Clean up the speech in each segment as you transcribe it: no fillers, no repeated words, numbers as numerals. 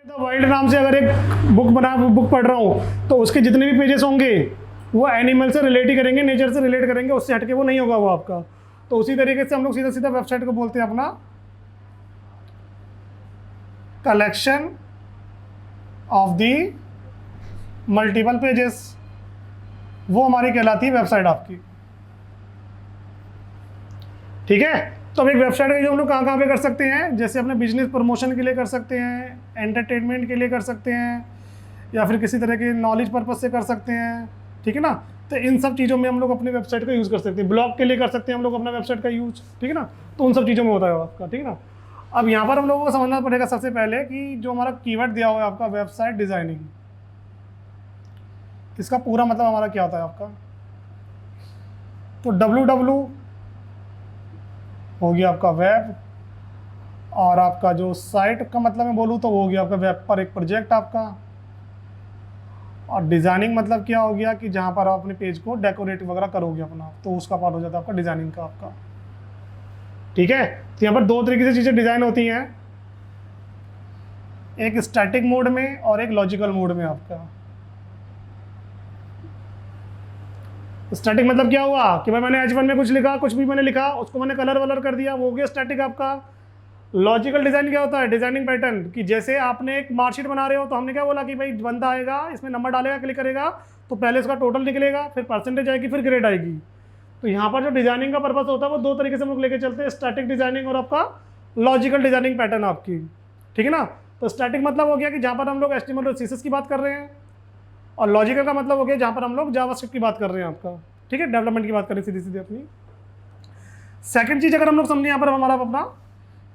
The wild नाम से अगर एक बुक पढ़ रहा हूँ तो उसके जितने भी पेजेस होंगे वो एनिमल से रिलेट ही करेंगे, नेचर से रिलेट करेंगे, उससे हटके वो नहीं होगा वो आपका। तो उसी तरीके से हम लोग सीधा सीधा वेबसाइट को बोलते हैं अपना collection of the multiple pages, वो हमारी कहलाती है वेबसाइट आपकी। ठीक है, तो अब एक वेबसाइट है जो हम लोग कहाँ कहाँ पे कर सकते हैं, जैसे अपने बिजनेस प्रमोशन के लिए कर सकते हैं, एंटरटेनमेंट के लिए कर सकते हैं, या फिर किसी तरह के नॉलेज पर्पज से कर सकते हैं। ठीक है ना, तो इन सब चीज़ों में हम लोग अपनी वेबसाइट का यूज़ कर सकते हैं। ब्लॉग के लिए कर सकते हैं हम लोग अपना वेबसाइट का यूज। ठीक है ना, तो उन सब चीज़ों में होता है आपका। ठीक है ना, अब यहाँ पर हम लोगों को समझना पड़ेगा सबसे पहले कि जो हमारा कीवर्ड दिया हुआ है आपका वेबसाइट डिजाइनिंग, इसका पूरा मतलब हमारा क्या होता है आपका। तो www हो गया आपका वेब, और आपका जो साइट का मतलब मैं बोलूँ तो वो हो गया आपका वेब पर एक प्रोजेक्ट आपका, और डिज़ाइनिंग मतलब क्या हो गया कि जहाँ पर आप अपने पेज को डेकोरेट वगैरह करोगे अपना, तो उसका पार्ट हो जाता है आपका डिज़ाइनिंग का आपका। ठीक है, तो यहाँ पर दो तरीके से चीज़ें डिज़ाइन होती हैं, एक स्टैटिक मोड में और एक लॉजिकल मोड में आपका। स्टैटिक मतलब क्या हुआ कि भाई मैंने H1 में कुछ लिखा, कुछ भी मैंने लिखा उसको मैंने कलर वलर कर दिया, वो हो गया स्टैटिक आपका। लॉजिकल डिज़ाइन क्या होता है, डिजाइनिंग पैटर्न, कि जैसे आपने एक मार्कशीट बना रहे हो तो हमने क्या बोला कि भाई बंदा आएगा, इसमें नंबर डालेगा, क्लिक करेगा तो पहले उसका टोटल निकलेगा, फिर परसेंटेज आएगी, फिर ग्रेड आएगी। तो यहाँ पर जो डिजाइनिंग का पर्पस होता है वो दो तरीके से हम लोग लेके चलते हैं, स्टैटिक डिजाइनिंग और आपका लॉजिकल डिजाइनिंग पैटर्न आपकी। ठीक है ना, तो स्टैटिक मतलब हो गया कि जहाँ पर हम लोग HTML और CSS की बात कर रहे हैं, और लॉजिकल का मतलब हो गया जहाँ पर हम लोग जावास्क्रिप्ट की बात कर रहे हैं आपका। ठीक है, डेवलपमेंट की बात करें सीधी सीधी अपनी। सेकंड चीज अगर हम लोग समझे यहाँ पर हमारा अपना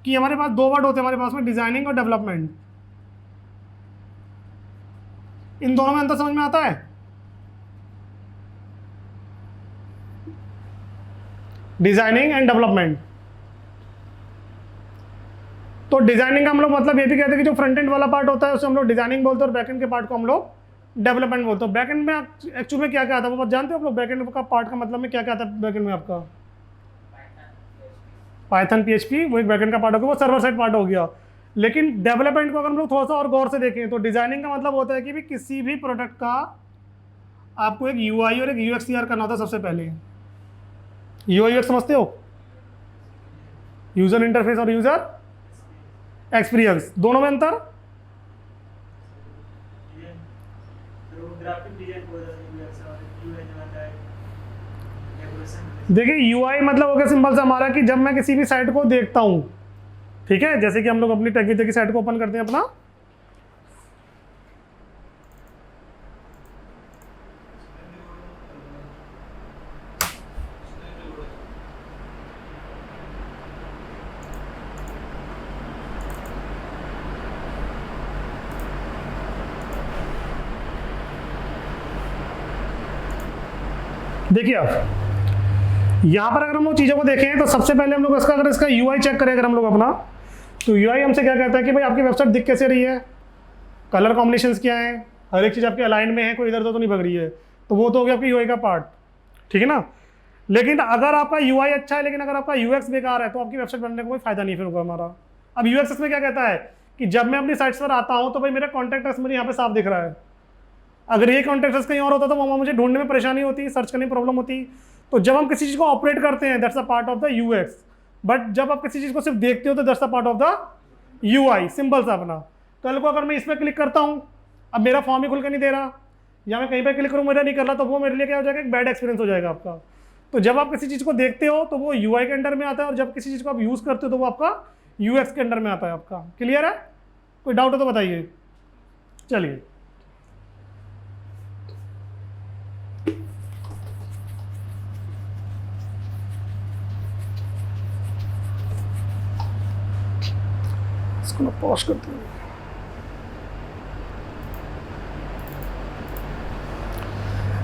कि हमारे पास दो वर्ड होते हैं हमारे पास में, डिजाइनिंग और डेवलपमेंट। इन दोनों में अंतर समझ में आता है? Designing and development. तो डिजाइनिंग का हम लोग मतलब ये भी कहते हैं कि जो फ्रंट एंड वाला पार्ट होता है उसे हम लोग डिजाइनिंग बोलते हैं, और बैक एंड के पार्ट को हम लोग डेवलपमेंट बोलते हैं। बैक एंड में एक्चुअली में क्या क्या आता है वो बात जानते हो आप लोग? बैक एंड का पार्ट का मतलब में क्या क्या आता है बैक एंड में आपका? पाइथन PHP वो एक बैकएंड का पार्ट हो गया, वो सर्वर साइड पार्ट हो गया। लेकिन डेवलपमेंट को अगर हम लोग थोड़ा सा और गौर से देखें तो डिजाइनिंग का मतलब होता है कि भी किसी भी प्रोडक्ट का आपको एक UI और एक UX तैयार करना होता है। सबसे पहले UI UX समझते हो? यूजर इंटरफेस और यूजर एक्सपीरियंस, दोनों में अंतर? देखिए UI मतलब हो गया सिंपल सा हमारा कि जब मैं किसी भी साइट को देखता हूं, ठीक है, जैसे कि हम लोग अपनी टेक की साइट को ओपन करते हैं अपना, देखिए आप यहाँ पर अगर हम लोग चीज़ों को देखें तो सबसे पहले हम लोग इसका UI चेक करें अगर हम लोग अपना, तो UI हमसे क्या कहता है कि भाई आपकी वेबसाइट दिख कैसे रही है, कलर कॉम्बिनेशंस क्या है, हर एक चीज़ आपके अलाइन में है, कोई इधर उधर तो नहीं भग रही है, तो वो तो हो गया आपकी UI का पार्ट। ठीक है ना, लेकिन अगर आपका UI अच्छा है लेकिन अगर आपका UX बेकार है तो आपकी वेबसाइट बनने का कोई फायदा नहीं फिर होगा हमारा। अब UX इसमें क्या कहता है कि जब मैं अपनी साइट्स पर आता हूँ तो भाई मेरा कॉन्टैक्ट अस मुझे यहाँ पे साफ दिख रहा है। अगर ये कॉन्टैक्ट अस कहीं और होता तो वहाँ मुझे ढूंढने में परेशानी होती, सर्च करने में प्रॉब्लम होती। तो जब हम किसी चीज़ को ऑपरेट करते हैं that's a part of the UX, but जब आप किसी चीज़ को सिर्फ देखते हो तो that's a part of the UI। Simple सा अपना, कल को अगर मैं इस पर क्लिक करता हूँ, अब मेरा फॉर्म ही खुल कर नहीं दे रहा, या मैं कहीं पर क्लिक करूँ मेरा नहीं कर रहा, तो वो मेरे लिए क्या हो जाएगा, एक बैड एक्सपीरियंस हो जाएगा आपका। तो जब आप किसी चीज़ को देखते हो तो वो UI के अंडर में आता है, और जब किसी चीज़ को आप यूज़ करते हो तो वो आपका UX के अंडर में आता है आपका। क्लियर है? कोई डाउट हो तो बताइए। चलिए, इसको पॉज करते हैं।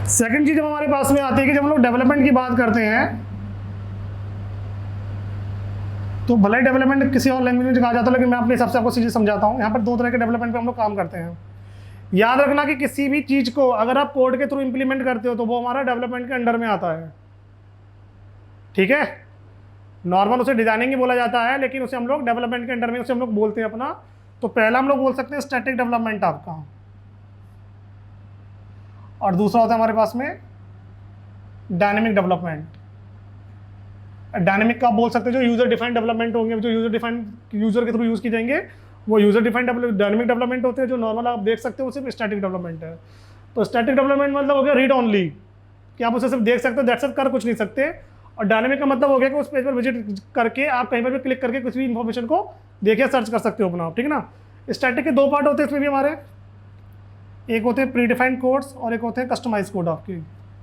सेकंड चीज जब हमारे पास में आती है कि जब हम लोग डेवलपमेंट की बात करते हैं तो भले ही डेवलपमेंट किसी और लैंग्वेज में कहा जाता है, लेकिन मैं अपने हिसाब से आपको चीजें समझाता हूँ। यहाँ पर दो तरह के डेवलपमेंट पे हम लोग काम करते हैं। याद रखना कि किसी भी चीज को अगर आप कोड के थ्रू इंप्लीमेंट करते हो तो वो हमारा डेवलपमेंट के अंडर में आता है। ठीक है, नॉर्मल उसे डिजाइनिंग ही बोला जाता है, लेकिन उसे हम लोग डेवलपमेंट के अंडर में उसे हम लोग बोलते हैं अपना तो पहला हम लोग बोल सकते हैं स्टैटिक डेवलपमेंट आपका, और दूसरा होता है हमारे पास में डायनेमिक डेवलपमेंट। डायनेमिक का आप बोल सकते हैं जो यूजर डिफाइंड डेवलपमेंट होंगे, जो यूजर के थ्रू यूज की जाएंगे, वो यूजर डिफाइंड डायनेमिक डेवलपमेंट होते हैं। जो नॉर्मल आप देख सकते हो सिर्फ स्टैटिक डेवलपमेंट है। तो स्टैटिक डेवलपमेंट मतलब हो गया रीड ओनली, कि आप उसे सिर्फ देख सकते हो, दैट्स इट, कर कुछ नहीं सकते। और डायनेमिक का मतलब हो गया कि उस पेज पर विजिट करके आप कहीं पर भी क्लिक करके कुछ भी इन्फॉर्मेशन को देखिए, सर्च कर सकते हो अपना, ठीक है ना। स्टैटिक के दो पार्ट होते हैं इसमें भी हमारे, एक होते हैं प्री डिफाइंड कोड्स और एक होते हैं कस्टमाइज कोड आपके।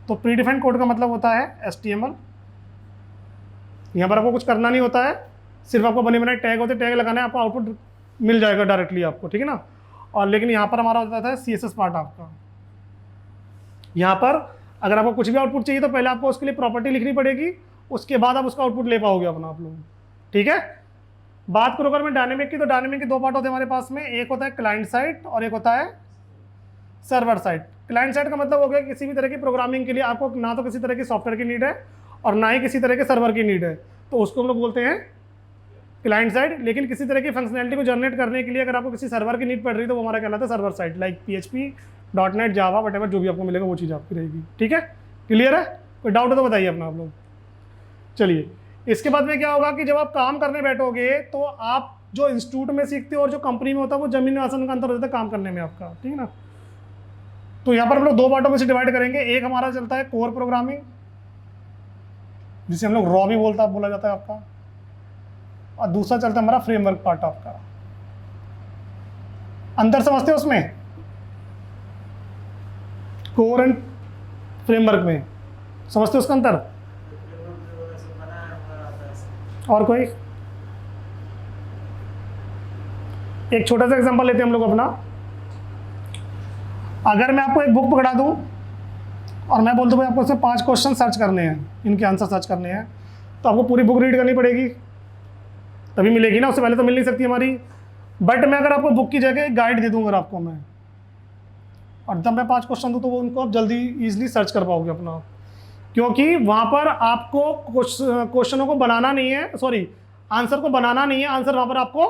तो प्री डिफाइंड कोड का मतलब होता है HTML, यहाँ पर आपको कुछ करना नहीं होता है, सिर्फ आपको बने बनाए टैग होते हैं, टैग लगाना है, आपको आउटपुट मिल जाएगा डायरेक्टली आपको, ठीक है ना। और लेकिन यहाँ पर हमारा होता है CSS पार्ट आपका। यहाँ पर अगर आपको कुछ भी आउटपुट चाहिए तो पहले आपको उसके लिए प्रॉपर्टी लिखनी पड़ेगी, उसके बाद आप उसका आउटपुट ले पाओगे अपना आप लोग, ठीक है। बात करो अगर मैं डायनेमिक की, तो डायनेमिक के दो पार्ट होते हैं हमारे पास में, एक होता है क्लाइंट साइड और एक होता है सर्वर साइड। क्लाइंट साइड का मतलब हो गया किसी भी तरह की प्रोग्रामिंग के लिए आपको ना तो किसी तरह की सॉफ्टवेयर की नीड है और ना ही किसी तरह के सर्वर की नीड है, तो उसको हम लोग बोलते हैं क्लाइंट साइड। लेकिन किसी तरह की फंक्शनैलिटी को जनरेट करने के लिए अगर आपको किसी सर्वर की नीड पड़ रही है तो वो हमारा कहलाता है server side, like PHP, .NET, जावा, वटेवर जो भी आपको मिलेगा वो चीज़ आपकी रहेगी, ठीक है। क्लियर है? कोई डाउट है तो बताइए अपना आप लोग। चलिए, इसके बाद में क्या होगा कि जब आप काम करने बैठोगे तो आप जो इंस्टीट्यूट में सीखते हो और जो कंपनी में होता है वो जमीन आसमान का अंतर हो जाता है काम करने में आपका, ठीक है ना। तो यहाँ पर हम लोग दो पार्टों में से डिवाइड करेंगे। एक हमारा चलता है कोर प्रोग्रामिंग, जिसे हम लोग रॉ भी बोला जाता है आपका, और दूसरा चलता है हमारा फ्रेमवर्क पार्ट आपका। अंतर समझते हो उसमें, कोर एंड फ्रेमवर्क में समझते हो उसका अंतर? और कोई एक छोटा सा एग्जांपल लेते हैं हम लोग अपना। अगर मैं आपको एक बुक पकड़ा दूं और मैं बोल दूं भाई आपको इसमें 5 क्वेश्चन सर्च करने हैं, इनके आंसर सर्च करने हैं, तो आपको पूरी बुक रीड करनी पड़ेगी, तभी मिलेगी ना, उससे पहले तो मिल नहीं सकती हमारी। बट मैं अगर आपको बुक की जगह गाइड दे दूंगा आपको मैं, और जब मैं 5 क्वेश्चन दूँ तो वो उनको आप जल्दी ईजिली सर्च कर पाओगे अपना, क्योंकि वहाँ पर आपको क्वेश्चनों को बनाना नहीं है, सॉरी आंसर को बनाना नहीं है, आंसर वहाँ पर आपको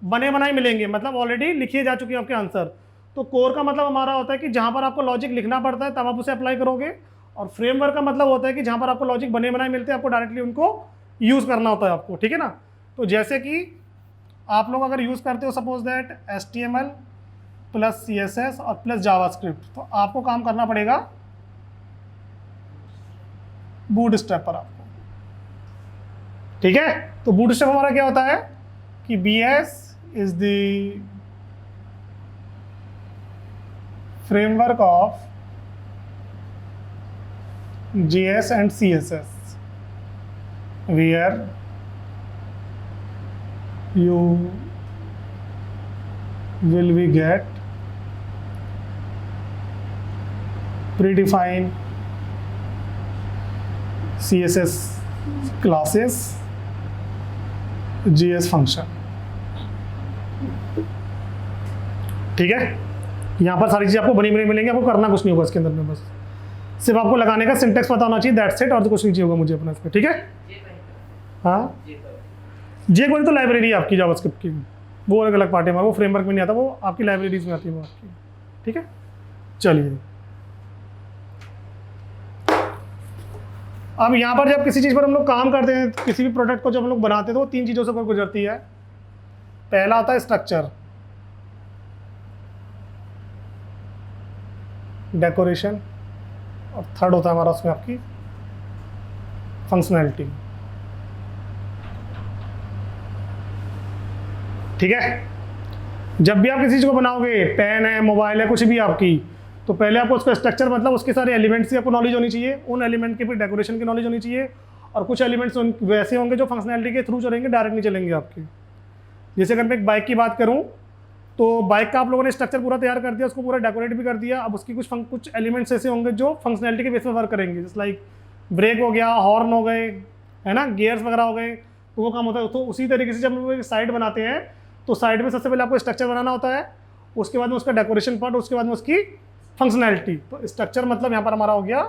बने बनाए मिलेंगे, मतलब ऑलरेडी लिखिए जा चुके हैं आपके आंसर। तो कोर का मतलब हमारा होता है कि जहाँ पर आपको लॉजिक लिखना पड़ता है तब आप उसे अप्लाई करोगे, और फ्रेमवर्क का मतलब होता है कि जहाँ पर आपको लॉजिक बने बनाए मिलते हैं आपको डायरेक्टली उनको यूज़ करना होता है आपको, ठीक है ना। तो जैसे कि आप लोग अगर यूज़ करते हो suppose that HTML plus CSS और प्लस जावास्क्रिप्ट, तो आपको काम करना पड़ेगा बूटस्ट्रैप पर आपको, ठीक है। तो बूटस्ट्रैप हमारा क्या होता है कि BS is the framework of JS and CSS where you will we get predefined CSS classes, JS function, ठीक है। यहाँ पर सारी चीज़ आपको बनी बनी मिलेंगी, आपको करना कुछ नहीं होगा इसके अंदर में, बस सिर्फ आपको लगाने का सिंटेक्स पता होना चाहिए, दैट्स इट, और तो कुछ नहीं चाहिए होगा मुझे अपना इसमें, ठीक है। हाँ, jQuery तो लाइब्रेरी है आपकी जावास्क्रिप्ट की, वो अलग अलग पार्ट है, वो फ्रेमवर्क में नहीं आता, वो आपकी लाइब्रेरीज में आती है वो आपकी, ठीक है। चलिए, अब यहाँ पर जब किसी चीज़ पर हम लोग काम करते हैं, किसी भी प्रोडक्ट को जब हम लोग बनाते हैं तो वो 3 चीज़ों से गुजरती है। पहला आता है स्ट्रक्चर, डेकोरेशन, और थर्ड होता है हमारा उसमें आपकी फंक्शनैलिटी, ठीक है। जब भी आप किसी चीज़ को बनाओगे, पेन है, मोबाइल है, कुछ भी आपकी, तो पहले आपको उसका स्ट्रक्चर मतलब उसके सारे एलिमेंट्स की आपको नॉलेज होनी चाहिए, उन एलिमेंट की फिर डेकोरेशन की नॉलेज होनी चाहिए, और कुछ एलिमेंट्स वैसे होंगे जो फंक्शनैलिटी के थ्रू चलेंगे, डायरेक्ट नहीं चलेंगे आपके। जैसे अगर मैं एक बाइक की बात करूँ तो बाइक का आप लोगों ने स्ट्रक्चर पूरा तैयार कर दिया, उसको पूरा डेकोरेट भी कर दिया, अब उसकी कुछ एलिमेंट्स ऐसे होंगे जो फंक्शनैलिटी के बेस में वर्क करेंगे, जैसे लाइक ब्रेक हो गया, हॉर्न हो गए, है ना, गियर्स वगैरह हो गए, तो वो काम होता है। तो उसी तरीके से जब हम साइड बनाते हैं तो साइड में सबसे पहले आपको स्ट्रक्चर बनाना होता है, उसके बाद में उसका डेकोरेशन पार्ट, उसके बाद में उसकी फंक्शनैलिटी। तो स्ट्रक्चर मतलब यहाँ पर हमारा हो गया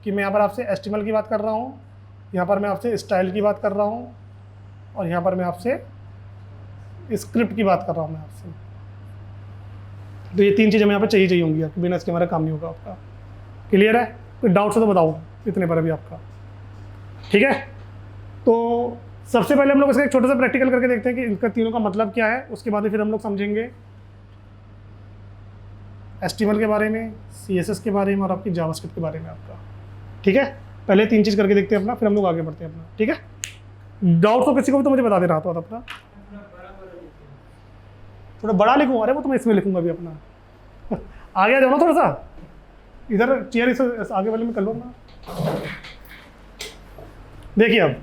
कि मैं यहाँ पर आपसे HTML की बात कर रहा हूँ, यहाँ पर मैं आपसे स्टाइल की बात कर रहा हूँ, और यहाँ पर मैं आपसे स्क्रिप्ट की बात कर रहा हूँ मैं आपसे। तो ये 3 चीज़ें यहाँ पे चाहिए होंगी आपकी, बिना इसके हमारा काम नहीं होगा आपका। क्लियर है? कोई डाउट से तो बताओ इतने पर अभी आपका। ठीक है, तो सबसे पहले हम लोग इसका एक छोटा सा प्रैक्टिकल करके देखते हैं कि इनका तीनों का मतलब क्या है। उसके बाद फिर हम लोग समझेंगे HTML के बारे में, CSS के बारे में और आपकी जावास्क्रिप्ट के बारे में आपका। ठीक है, पहले 3 चीज़ करके देखते हैं अपना, फिर हम लोग आगे बढ़ते हैं अपना। ठीक है, डाउट तो किसी को भी तो मुझे बता दे रहा था अपना। थोड़ा बड़ा लिखूँ? अरे वो तो मैं इसमें लिखूंगा अभी अपना। आगे आ जाओ ना थोड़ा सा, इधर चेयर इस आगे वाले में कर लो ना। देखिए अब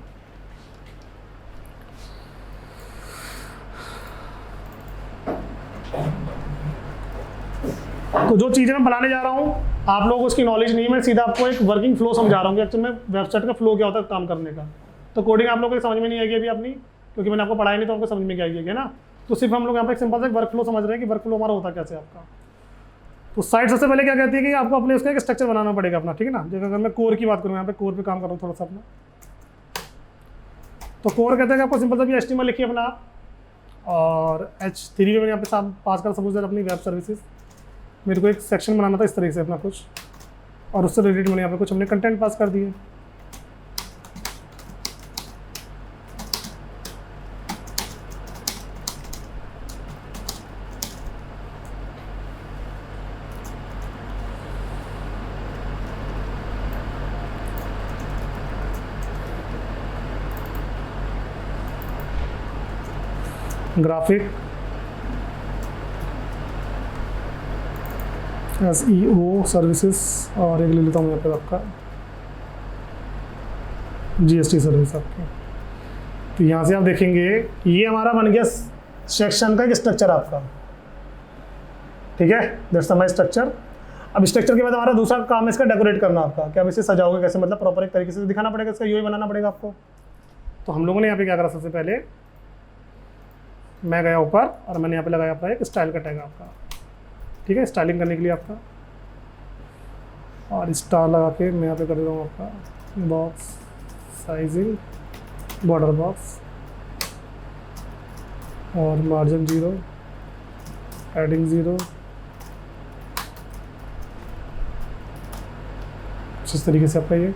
तो जो चीज़ें मैं बनाने जा रहा हूँ आप लोगों को उसकी नॉलेज नहीं है, मैं सीधा आपको एक वर्किंग फ्लो समझा रहा हूँ कि एक्चुअल में वेबसाइट का फ्लो क्या होता है काम करने का। तो कोडिंग आप लोगों को समझ में नहीं आएगी अभी अपनी, क्योंकि मैंने आपको पढ़ाया नहीं तो आपको समझ में क्या आएगी, है ना। तो सिर्फ हम लोग यहाँ पे एक सिंपल सा वर्क फ्लो समझ रहे हैं कि वर्क फ्लो हमारा होता कैसे आपका। तो साइट सबसे पहले क्या कहती है कि आपको अपने उसका एक स्ट्रक्चर बनाना पड़ेगा अपना। ठीक है ना, जैसे अगर मैं कोर की बात करूँ, यहाँ पे कोर पे काम कर रहा हूँ थोड़ा सा अपना। तो कोर कहते हैं कि आपको सिंपल सा भी HTML लिखिए अपना आप, और H3 में मैंने यहाँ पे पास कर सपोज अपनी वेब सर्विसेज। मेरे को एक सेक्शन बनाना था इस तरीके से अपना कुछ, और उससे रिलेटेड मैंने यहाँ पे कुछ हमने कंटेंट पास कर दिए। ग्राफिक, SEO सर्विसेज, और एक ले लेता हूँ यहाँ पे आपका GST सर्विस आपकी। तो यहाँ से आप देखेंगे ये हमारा बन गया सेक्शन का एक स्ट्रक्चर आपका। ठीक है, दैट्स माय स्ट्रक्चर। अब स्ट्रक्चर के बाद हमारा दूसरा काम है इसका डेकोरेट करना आपका, कि आप इसे सजाओगे कैसे, मतलब प्रॉपर एक तरीके से दिखाना पड़ेगा, इसका UI बनाना पड़ेगा आपको। तो हम लोगों ने यहाँ पे क्या करा, सबसे पहले मैं गया ऊपर और मैंने यहाँ पे लगाया अपना एक स्टाइल का टैग आपका। ठीक है, स्टाइलिंग करने के लिए आपका, और स्टार लगा के मैं यहाँ पे कर देता हूँ आपका बॉक्स साइजिंग, बॉर्डर बॉक्स, और मार्जिन 0, एडिंग 0, इस तरीके से आपका ये।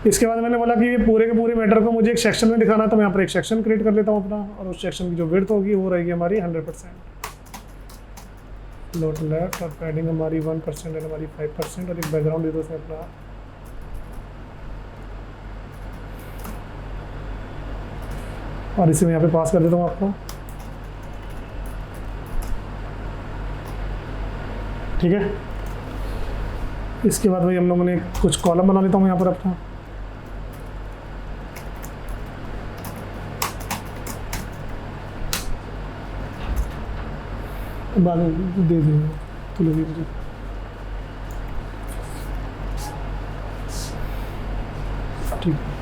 इसके बाद मैंने बोला कि ये पूरे के पूरे मैटर को मुझे एक सेक्शन में दिखाना, तो मैं यहाँ पर एक सेक्शन क्रिएट कर लेता हूँ अपना, और उस सेक्शन की जो विड्थ होगी वो रहेगी हमारी 100%, लोड लेफ्ट, और पैडिंग हमारी 1% एंड हमारी 5%, और एक बैकग्राउंड दे दो उसमें अपना। और इसे मैं यहाँ पे पास कर देता हूँ आपको। ठीक है, इसके बाद भाई हम लोगों ने कुछ कॉलम बना लेता हूँ यहाँ पर अपना। बाद में दे देंगे तो लगे मुझे। ठीक है,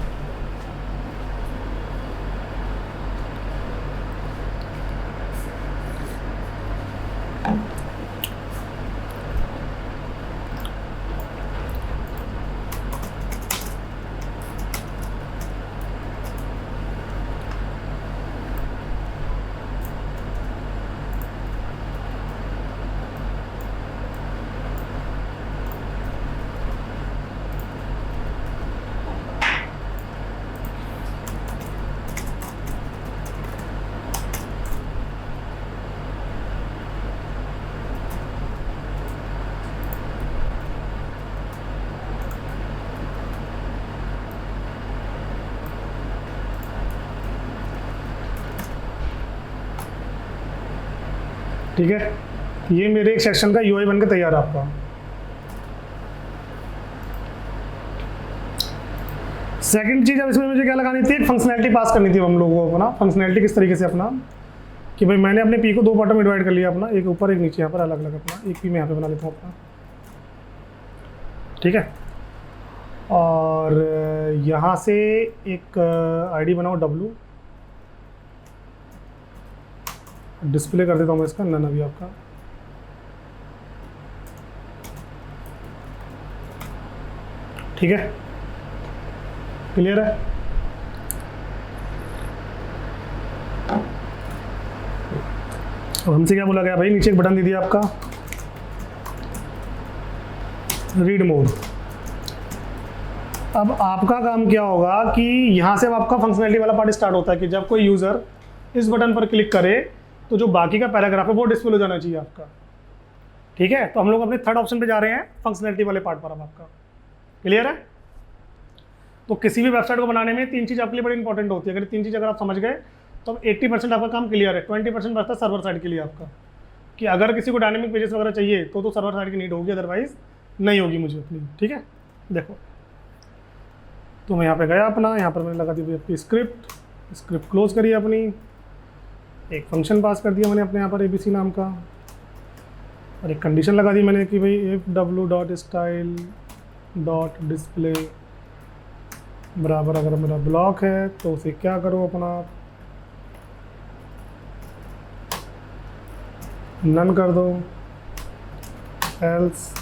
ठीक है, ये मेरे एक सेक्शन का UI बन के तैयार है आपका। सेकंड चीज़ अब इसमें मुझे क्या लगानी थी, फंक्शनैलिटी पास करनी थी हम लोगों को अपना। फंक्शनैलिटी किस तरीके से अपना, कि भाई मैंने अपने पी को 2 पार्टों में डिवाइड कर लिया अपना, एक ऊपर एक नीचे, यहाँ पर अलग अलग अपना एक पी मैं यहाँ पे बना लेता हूँ अपना। ठीक है, और यहाँ से एक ID बनाओ W, डिस्प्ले कर देता हूँ मैं इसका नन अभी आपका। ठीक है, क्लियर है। अब हमसे क्या बोला गया भाई, नीचे एक बटन दे दिया आपका रीड मोड। अब आपका काम क्या होगा कि यहाँ से अब आपका फंक्शनैलिटी वाला पार्ट स्टार्ट होता है कि जब कोई यूज़र इस बटन पर क्लिक करे तो जो बाकी का पैराग्राफ है वो डिस्प्ले हो जाना चाहिए आपका। ठीक है, तो हम लोग अपने थर्ड ऑप्शन पे जा रहे हैं, फंक्शनैलिटी वाले पार्ट पर। अब आपका क्लियर है? तो किसी भी वेबसाइट को बनाने में 3 चीज़ आपके लिए बड़ी इंपॉर्टेंट होती है। अगर 3 चीज़ अगर आप समझ गए तो 80% आपका काम क्लियर है। 20% बचता है सर्वर साइड के लिए आपका, कि अगर किसी को डायनेमिक पेजेस वगैरह चाहिए तो सर्वर साइड की नीड होगी, अदरवाइज नहीं होगी मुझे अपनी। ठीक है, देखो तो मैं यहाँ पे गया अपना, यहाँ पर मैंने लगा दी अपनी स्क्रिप्ट क्लोज करी अपनी, एक फंक्शन पास कर दिया मैंने अपने यहाँ पर ABC नाम का, और एक कंडीशन लगा दी मैंने कि भाई इफ w.style.display बराबर अगर मेरा ब्लॉक है तो उसे क्या करो अपना नन कर दो, एल्स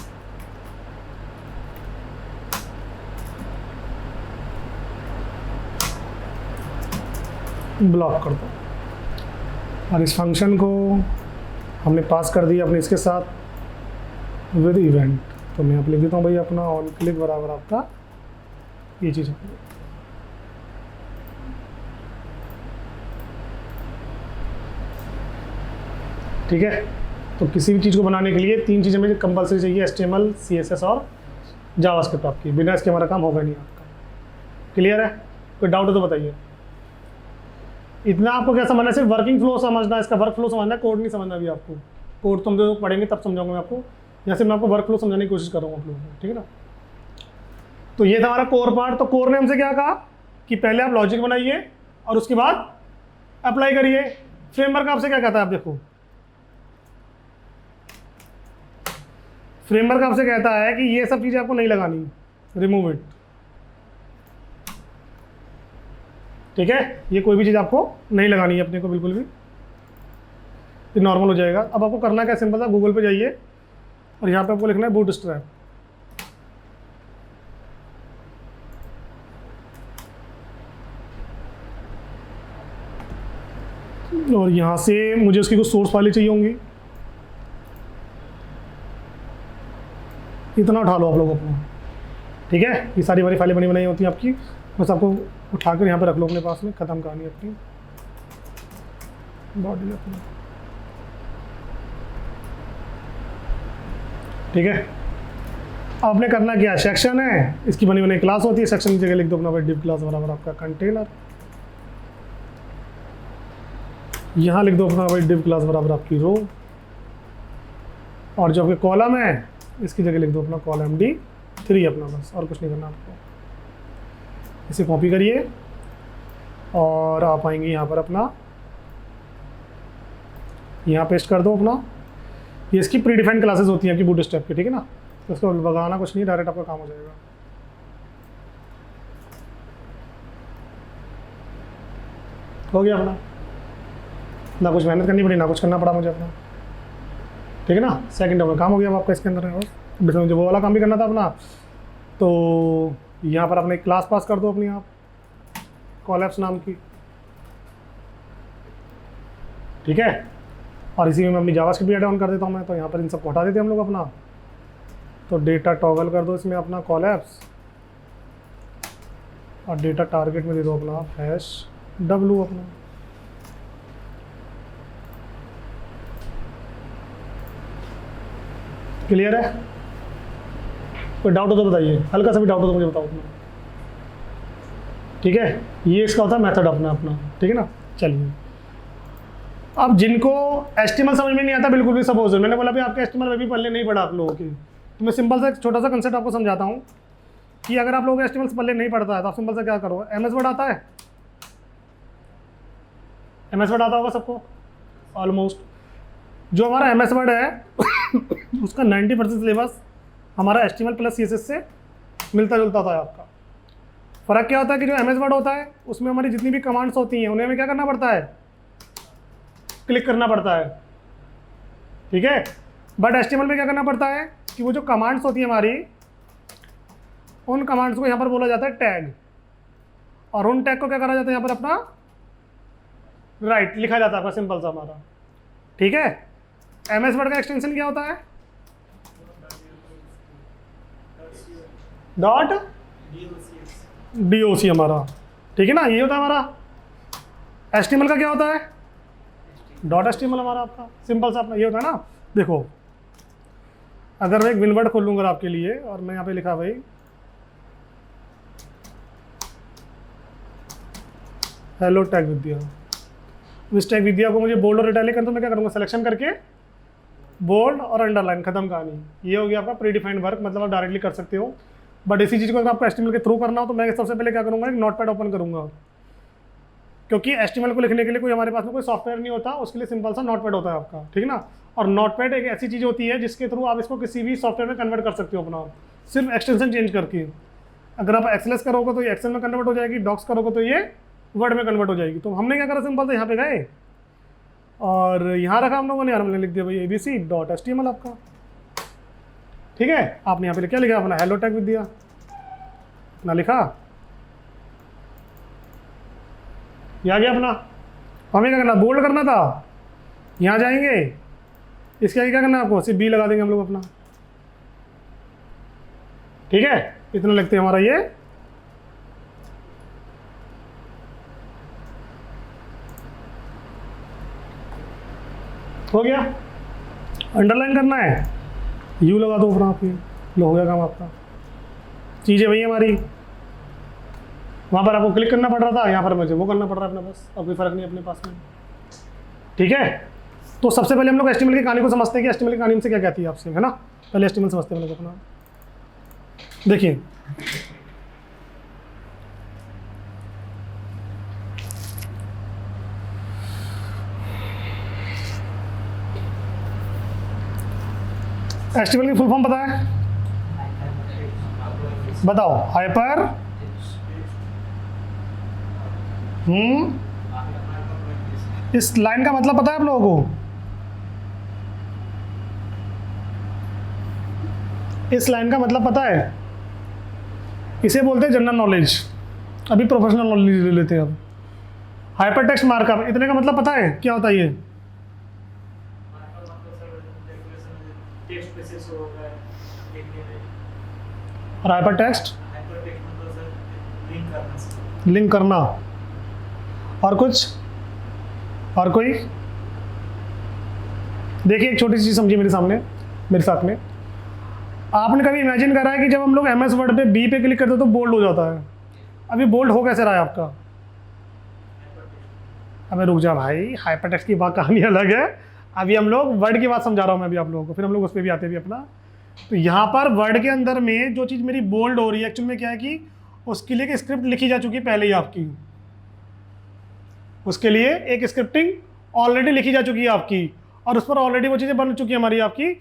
ब्लॉक कर दो। और इस फंक्शन को हमने पास कर दिया अपने इसके साथ विद इवेंट। तो मैं यहाँ पे लिख देता हूँ भाई अपना ऑन क्लिक बराबर आपका ये चीज़। ठीक है, तो किसी भी चीज़ को बनाने के लिए 3 चीज़ें मुझे कंपलसरी चाहिए, HTML, CSS और जावास्क्रिप्ट आपकी। बिना इसके हमारा काम होगा नहीं आपका। क्लियर है? कोई डाउट हो तो बताइए। इतना आपको क्या समझना है, सिर्फ वर्किंग फ्लो समझना है, इसका वर्क फ्लो समझना है, कोड नहीं समझना भी आपको। कोड तुम जो पढ़ेंगे तब समझाऊंगा मैं आपको, यहाँ से मैं आपको वर्क फ्लो समझाने की कोशिश कर रहा हूँ आप लोगों को। ठीक है ना? तो ये था हमारा कोर पार्ट। तो कोर ने हमसे क्या कहा कि पहले आप लॉजिक बनाइए और उसके बाद अप्लाई करिए। फ्रेमवर्क आपसे क्या कहता है, आप देखो फ्रेमवर्क आपसे कहता है कि ये सब चीज़ें आपको नहीं लगानी, रिमूव इट। ठीक है, ये कोई भी चीज़ आपको नहीं लगानी है अपने को बिल्कुल भी, ये नॉर्मल हो जाएगा। अब आपको करना क्या, सिंपल सा गूगल पे जाइए और यहाँ पे आपको लिखना है बूटस्ट्रैप। और यहाँ से मुझे उसकी कुछ सोर्स फाइलें चाहिए होंगी, इतना उठा लो आप लोग अपना। ठीक है, ये सारी वाली फाइलें बनी बनाई होती हैं आपकी, बस आपको उठाकर यहाँ पे रख लो अपने पास में, ख़त्म कहानी अपनी बॉडी अपनी। ठीक है, अब आपने करना क्या, सेक्शन है, इसकी बनी बनाई क्लास होती है, सेक्शन की जगह लिख दो अपना डिव क्लास बराबर आपका कंटेनर। यहाँ लिख दो अपना भाई डिव क्लास बराबर आपकी रो, और जो आपके कॉलम है इसकी जगह लिख दो अपना कॉलम D3 अपना, बस और कुछ नहीं करना आपको। इसे कॉपी करिए और आप आएंगे यहाँ पर अपना, यहाँ पेस्ट कर दो अपना। ये इसकी प्री डिफाइंड क्लासेस होती हैं आपकी बूटस्ट्रैप की। ठीक है ना, तो उसको लगाना कुछ नहीं, डायरेक्ट आपका काम हो जाएगा। हो गया अपना, ना कुछ मेहनत करनी पड़ी ना कुछ करना पड़ा मुझे अपना। ठीक है ना, सेकंड में काम हो गया अब आपका इसके अंदर है। और मुझे वो वाला काम भी करना था अपना, तो यहाँ पर अपने क्लास पास कर दो अपनी आप कॉलैप्स नाम की। ठीक है, और इसी में मैं अपनी जावास्क्रिप्ट भी ऐड ऑन कर देता हूँ मैं। तो यहाँ पर इन सबको हटा देते हैं हम लोग अपना, तो डेटा टॉगल कर दो इसमें अपना कॉलैप्स, और डेटा टारगेट में दे दो अपना #w अपना। क्लियर है? कोई डाउट हो तो बताइए, हल्का सा भी डाउट हो तो मुझे बताओ अपना। ठीक है, ये इसका होता है मेथड अपना। ठीक है ना, चलिए अब जिनको HTML समझ में नहीं आता बिल्कुल भी, सपोज मैंने बोला भी आपके HTML में भी पहले नहीं पढ़ा आप लोगों की, तो मैं सिंपल सा एक छोटा सा कंसेप्ट आपको समझाता हूँ कि अगर आप लोगों को HTML पहले नहीं पढ़ता है तो आप सिंपल सा क्या करो, MS वर्ड आता है, MS वर्ड आता होगा सबको ऑलमोस्ट। जो हमारा MS वर्ड है उसका 90% सिलेबस हमारा HTML प्लस CSS से मिलता जुलता था आपका। फ़र्क क्या होता है कि जो MS वर्ड होता है उसमें हमारी जितनी भी कमांड्स होती हैं उन्हें हमें क्या करना पड़ता है, क्लिक करना पड़ता है। ठीक है, बट HTML में क्या करना पड़ता है कि वो जो कमांड्स होती है हमारी, उन कमांड्स को यहाँ पर बोला जाता है टैग, और उन टैग को क्या करा जाता है यहाँ पर अपना राइट लिखा जाता है आपका, सिंपल सा हमारा। ठीक है। MS वर्ड का एक्सटेंशन क्या होता है? डॉट DOC हमारा, ठीक है ना, ये होता है हमारा। HTML का क्या होता है? डॉट HTML हमारा आपका, सिंपल सा अपना ये होता है ना। देखो अगर मैं एक विनवर्ड खोल लूंगा आपके लिए और मैं यहाँ पे लिखा भाई हेलो टैग विद्या, इस टैग विद्या को मुझे बोल्ड और इटैलिक करना, तो मैं क्या करूँगा, सिलेक्शन करके बोल्ड और अंडरलाइन, खत्म कहानी। ये हो गया आपका प्री डिफाइंड वर्क, मतलब आप डायरेक्टली कर सकते हो। बट इसी चीज़ को अगर आपको HTML के थ्रू करना हो तो मैं सबसे पहले क्या करूँगा, एक नोटपैड ओपन करूँगा, क्योंकि HTML को लिखने के लिए कोई हमारे पास में कोई सॉफ्टवेयर नहीं होता, उसके लिए सिंपल सा नोटपैड होता है आपका, ठीक है ना। और नोटपैड एक ऐसी चीज़ होती है जिसके थ्रू आप इसको किसी भी सॉफ्टवेयर में कन्वर्ट कर सकते हो अपना, सिर्फ एक्सटेंशन चेंज करके। अगर आप एक्सेल्स करोगे तो ये एक्सेल में कन्वर्ट हो जाएगी, डॉक्स करोगे तो ये वर्ड में कन्वर्ट हो जाएगी। तो हमने क्या करा, सिंपल से यहाँ पे गए और यहाँ रखा हम लोगों ने, हमने लिख दिया भाई abc.html आपका, ठीक है। आपने यहाँ पे क्या लिखा अपना, हेलो टैग विद्या अपना लिखा, ये आ गया अपना। हमें क्या करना, बोल्ड करना था, यहाँ जाएंगे, इसके आगे क्या करना है आपको, सिर्फ B लगा देंगे हम लोग अपना, ठीक है। इतना लिखते हैं हमारा ये हो गया। अंडरलाइन करना है, U लगा दो अपना, आप लो हो गया काम आपका। चीज़ें वही हमारी, वहाँ पर आपको क्लिक करना पड़ रहा था, यहाँ पर मुझे वो करना पड़ रहा है अपना, बस अब कोई फर्क नहीं अपने पास में, ठीक है। तो सबसे पहले हम लोग HTML की कहानी को समझते हैं कि HTML की कहानी हमसे क्या कहती है आपसे, है ना। पहले HTML समझते हैं हम लोग अपना। देखिए HTML की फुल फॉर्म पता है, बताओ। हाइपर इस लाइन का मतलब पता है आप लोगों को, इस लाइन का मतलब पता है, इसे बोलते हैं जनरल नॉलेज। अभी प्रोफेशनल नॉलेज ले लेते हैं अब। हाइपर टेक्स्ट मार्कअप, इतने का मतलब पता है क्या होता है ये? और हाइपर टेक्स्ट लिंक करना, और कुछ, और कोई? देखिए एक छोटी सी चीज़ समझिए मेरे सामने, मेरे साथ में। आपने कभी इमेजिन करा है कि जब हम लोग MS वर्ड पे B पे क्लिक करते हैं तो बोल्ड हो जाता है? अभी बोल्ड हो कैसे रहा है आपका? अबे रुक जा भाई, हाइपर टेक्स्ट की बात कहानी अलग है, अभी हम लोग वर्ड की बात समझा रहा हूँ मैं अभी आप लोगों को, फिर हम लोग उस पर भी आते भी अपना। तो यहाँ पर वर्ड के अंदर में जो चीज़ मेरी बोल्ड हो रही है, एक्चुअल में क्या है कि उसके लिए एक स्क्रिप्ट लिखी जा चुकी है पहले ही आपकी, उसके लिए एक स्क्रिप्टिंग ऑलरेडी लिखी जा चुकी है आपकी, और उस पर ऑलरेडी वो चीज़ें बन चुकी है हमारी आपकी,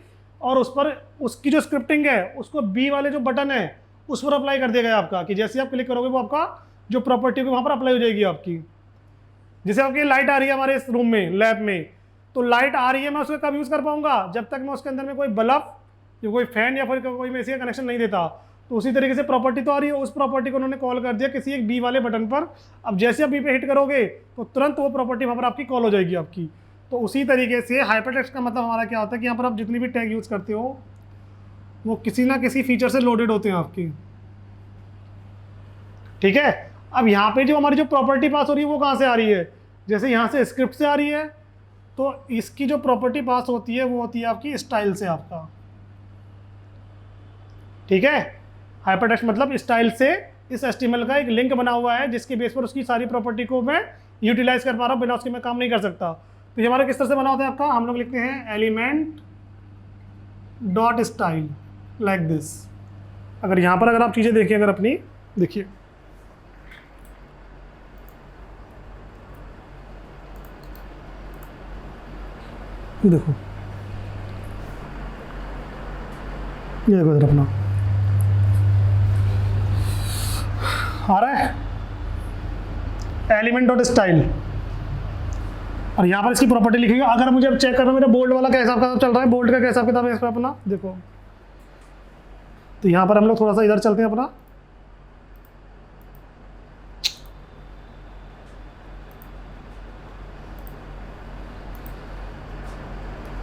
और उस पर उसकी जो स्क्रिप्टिंग है उसको B वाले जो बटन है उस पर अप्लाई कर दिया गया आपका, कि जैसे आप क्लिक करोगे वो आपका जो प्रॉपर्टी है वहाँ पर अप्लाई हो जाएगी आपकी। जैसे आपकी लाइट आ रही है हमारे इस रूम में, लैब में, तो लाइट आ रही है, मैं उसको कब यूज़ कर पाऊंगा, जब तक मैं उसके अंदर में कोई बल्ब या कोई फैन या फिर कोई मैं इसी का कनेक्शन नहीं देता। तो उसी तरीके से प्रॉपर्टी तो आ रही है, उस प्रॉपर्टी को उन्होंने कॉल कर दिया किसी एक B वाले बटन पर। अब जैसे आप B पे हिट करोगे तो तुरंत वो प्रॉपर्टी वहाँ पर आपकी कॉल हो जाएगी आपकी। तो उसी तरीके से हाइपर टेक्स्ट का मतलब हमारा क्या होता है कि यहाँ पर आप जितनी भी टैग यूज़ करते हो वो किसी ना किसी फीचर से लोडेड होते हैं आपकी, ठीक है। अब यहाँ पे जो हमारी जो प्रॉपर्टी पास हो रही है वो कहाँ से आ रही है? जैसे यहाँ से स्क्रिप्ट से आ रही है, तो इसकी जो प्रॉपर्टी पास होती है वो होती है आपकी स्टाइल से आपका, ठीक है। हाइपर टेक्स्ट मतलब स्टाइल से इस HTML का एक लिंक बना हुआ है जिसके बेस पर उसकी सारी प्रॉपर्टी को मैं यूटिलाइज कर पा रहा हूँ, बिना उसके मैं काम नहीं कर सकता। तो ये हमारा किस तरह से बना होता है आपका, हम लोग लिखते हैं element dot style like this. अगर यहाँ पर अगर आप चीज़ें देखिए, अगर अपनी देखिए, देखो ये देखो इधर अपना आ रहा है एलिमेंट डॉट स्टाइल, और यहाँ पर इसकी प्रॉपर्टी लिखी है। अगर मुझे अब चेक करना मेरा बोल्ड वाला क्या हिसाब किताब चल रहा है, बोल्ड का क्या हिसाब किताब है इस पर अपना देखो। तो यहाँ पर हम लोग थोड़ा सा इधर चलते हैं अपना,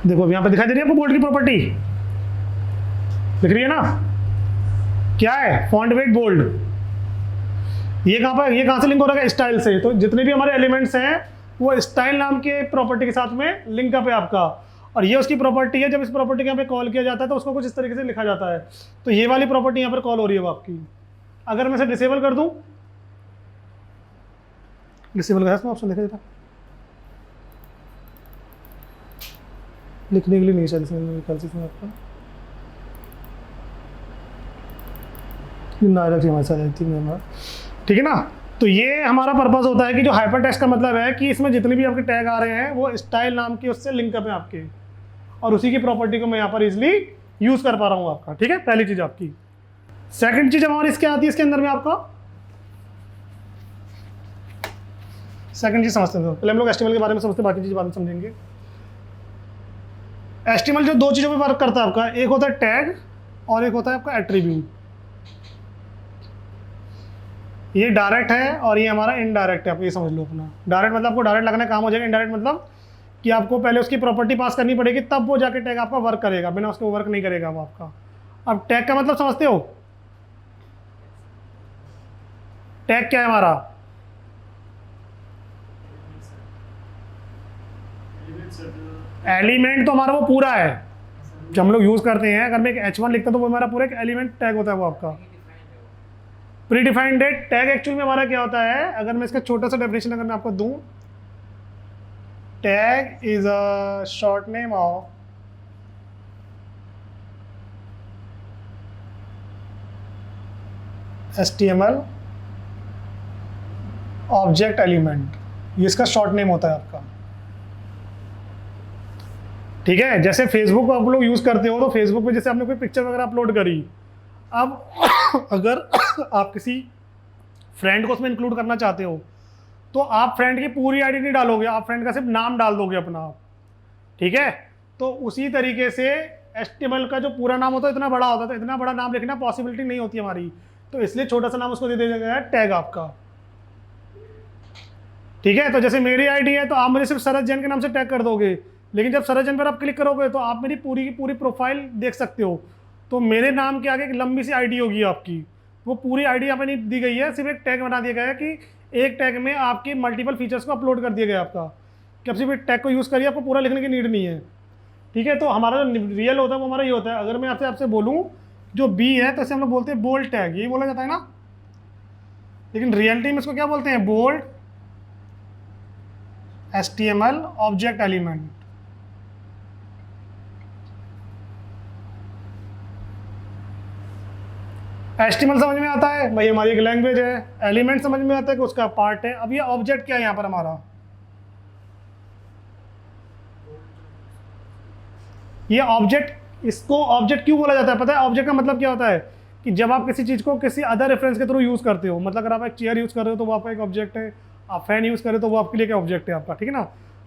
देखो अब यहाँ पे दिखाई दे रही है आपको बोल्ड की प्रॉपर्टी, दिख रही है ना, क्या है, फॉन्ट वेट बोल्ड। ये कहाँ पर, ये कहाँ से लिंक हो रहा है, स्टाइल से। तो जितने भी हमारे एलिमेंट्स हैं वो स्टाइल नाम के प्रॉपर्टी के साथ में लिंक अप है आपका, और ये उसकी प्रॉपर्टी है। जब इस प्रॉपर्टी के यहाँ पे कॉल किया जाता है तो उसको कुछ इस तरीके से लिखा जाता है। तो ये वाली प्रॉपर्टी यहाँ पर कॉल हो रही है वो आपकी। अगर मैं इसे डिसेबल कर दूँ, डिसेबल का ऑप्शन देखा जाता, लिखने के लिए नहीं शायद इसमें आपका ठीक है ना। तो ये हमारा पर्पस होता है कि जो हाइपर टेक्स्ट का मतलब है कि इसमें जितने भी आपके टैग आ रहे हैं वो स्टाइल नाम की उससे लिंकअप है आपके, और उसी की प्रॉपर्टी को मैं यहाँ पर इजिली यूज कर पा रहा हूँ आपका। ठीक है, पहली चीज आपकी। सेकंड चीज हमारी इसके आती है इसके अंदर में आपका, सेकंड चीज समझते हैं। पहले हम लोग एचटीएमएल के बारे में समझते हैं, बाकी चीज बाद में समझेंगे। एचटीएमएल जो दो चीजों पे वर्क करता है आपका, एक होता है टैग और एक होता है आपका एट्रीब्यूट। ये डायरेक्ट है और ये हमारा इनडायरेक्ट है, आप ये समझ लो अपना। डायरेक्ट मतलब आपको डायरेक्ट लगना काम हो जाएगा, इनडायरेक्ट मतलब कि आपको पहले उसकी प्रॉपर्टी पास करनी पड़ेगी तब वो जाके टैग आपका वर्क करेगा, बिना उसके वर्क नहीं करेगा वो आपका। अब टैग का मतलब समझते हो, टैग क्या है हमारा, एलिमेंट तो हमारा वो पूरा है जो हम लोग यूज करते हैं। अगर मैं एक H1 लिखता तो वो हमारा पूरा एक एलिमेंट टैग होता है वो आपका। प्री डिफाइंड टैग एक्चुअल में हमारा क्या होता है, अगर मैं इसका छोटा सा डेफिनेशन अगर मैं आपको दूं, tag is a short name of HTML object element, ये इसका शॉर्ट नेम होता है आपका। ठीक है, जैसे फेसबुक आप लोग यूज करते हो तो फेसबुक पे जैसे आपने कोई पिक्चर वगैरह अपलोड करी, अब अगर आप किसी फ्रेंड को उसमें इंक्लूड करना चाहते हो तो आप फ्रेंड की पूरी आईडी नहीं डालोगे, आप फ्रेंड का सिर्फ नाम डाल दोगे अपना आप। ठीक है, तो उसी तरीके से HTML का जो पूरा नाम होता है इतना बड़ा होता है, तो इतना बड़ा नाम लिखना पॉसिबिलिटी नहीं होती हमारी, तो इसलिए छोटा सा नाम उसको दे दिया गया है टैग आपका। ठीक है, तो जैसे मेरी आईडी है तो आप मुझे सिर्फ शरद जैन के नाम से टैग कर दोगे, लेकिन जब शरद जैन पर आप क्लिक करोगे तो आप मेरी पूरी की पूरी प्रोफाइल देख सकते हो। तो मेरे नाम के आगे एक लंबी सी आईडी होगी आपकी, वो पूरी आईडी यहाँ पे नहीं दी गई है, सिर्फ एक टैग बना दिया गया है कि एक टैग में आपके मल्टीपल फीचर्स को अपलोड कर दिया गया आपका, कि अब सिर्फ एक टैग को यूज़ करिए, आपको पूरा लिखने की नीड नहीं है। ठीक है, तो हमारा जो रियल होता है वो हमारा ये होता है। अगर मैं आपसे बोलूँ जो बी है तो इसे हम लोग बोलते हैं बोल्ड टैग, यही बोला जाता है ना, लेकिन रियलिटी में इसको क्या बोलते हैं, bold HTML object element. HTML समझ में आता है भाई, हमारी एक लैंग्वेज है। एलिमेंट समझ में आता है कि उसका पार्ट है। अब ये ऑब्जेक्ट क्या है यहाँ पर हमारा, ये ऑब्जेक्ट, इसको ऑब्जेक्ट क्यों बोला जाता है पता है? ऑब्जेक्ट का मतलब क्या होता है कि जब आप किसी चीज़ को किसी अदर रेफरेंस के थ्रू यूज़ करते हो, मतलब अगर आप एक चेयर यूज़ कर रहे हो तो वो आपका एक ऑब्जेक्ट है, आप फैन यूज़ कर रहे हो तो वो आपके लिए क्या ऑब्जेक्ट है आपका। ठीक है ना,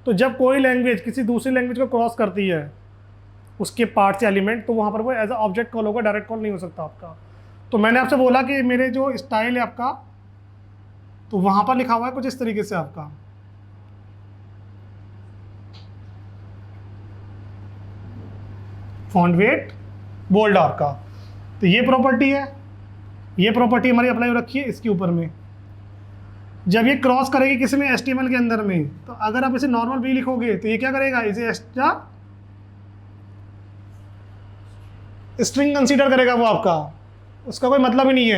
तो जब कोई लैंग्वेज किसी दूसरी लैंग्वेज को क्रॉस करती है उसके पार्ट से एलिमेंट, तो वहाँ पर वो एज अ ऑब्जेक्ट कॉल होगा, डायरेक्ट कॉल नहीं हो सकता आपका। तो मैंने आपसे बोला कि मेरे जो स्टाइल है आपका, तो वहाँ पर लिखा हुआ है कुछ इस तरीके से आपका, फॉन्ट वेट बोल्ड आपका। तो ये प्रॉपर्टी है, ये प्रॉपर्टी हमारी अप्लाई हो रखी है इसके ऊपर में। जब ये क्रॉस करेगी किसी में HTML के अंदर में, तो अगर आप इसे नॉर्मल भी लिखोगे तो ये क्या करेगा, इसे एक्स्ट्रा स्ट्रिंग कंसीडर करेगा वो आपका, उसका कोई मतलब ही नहीं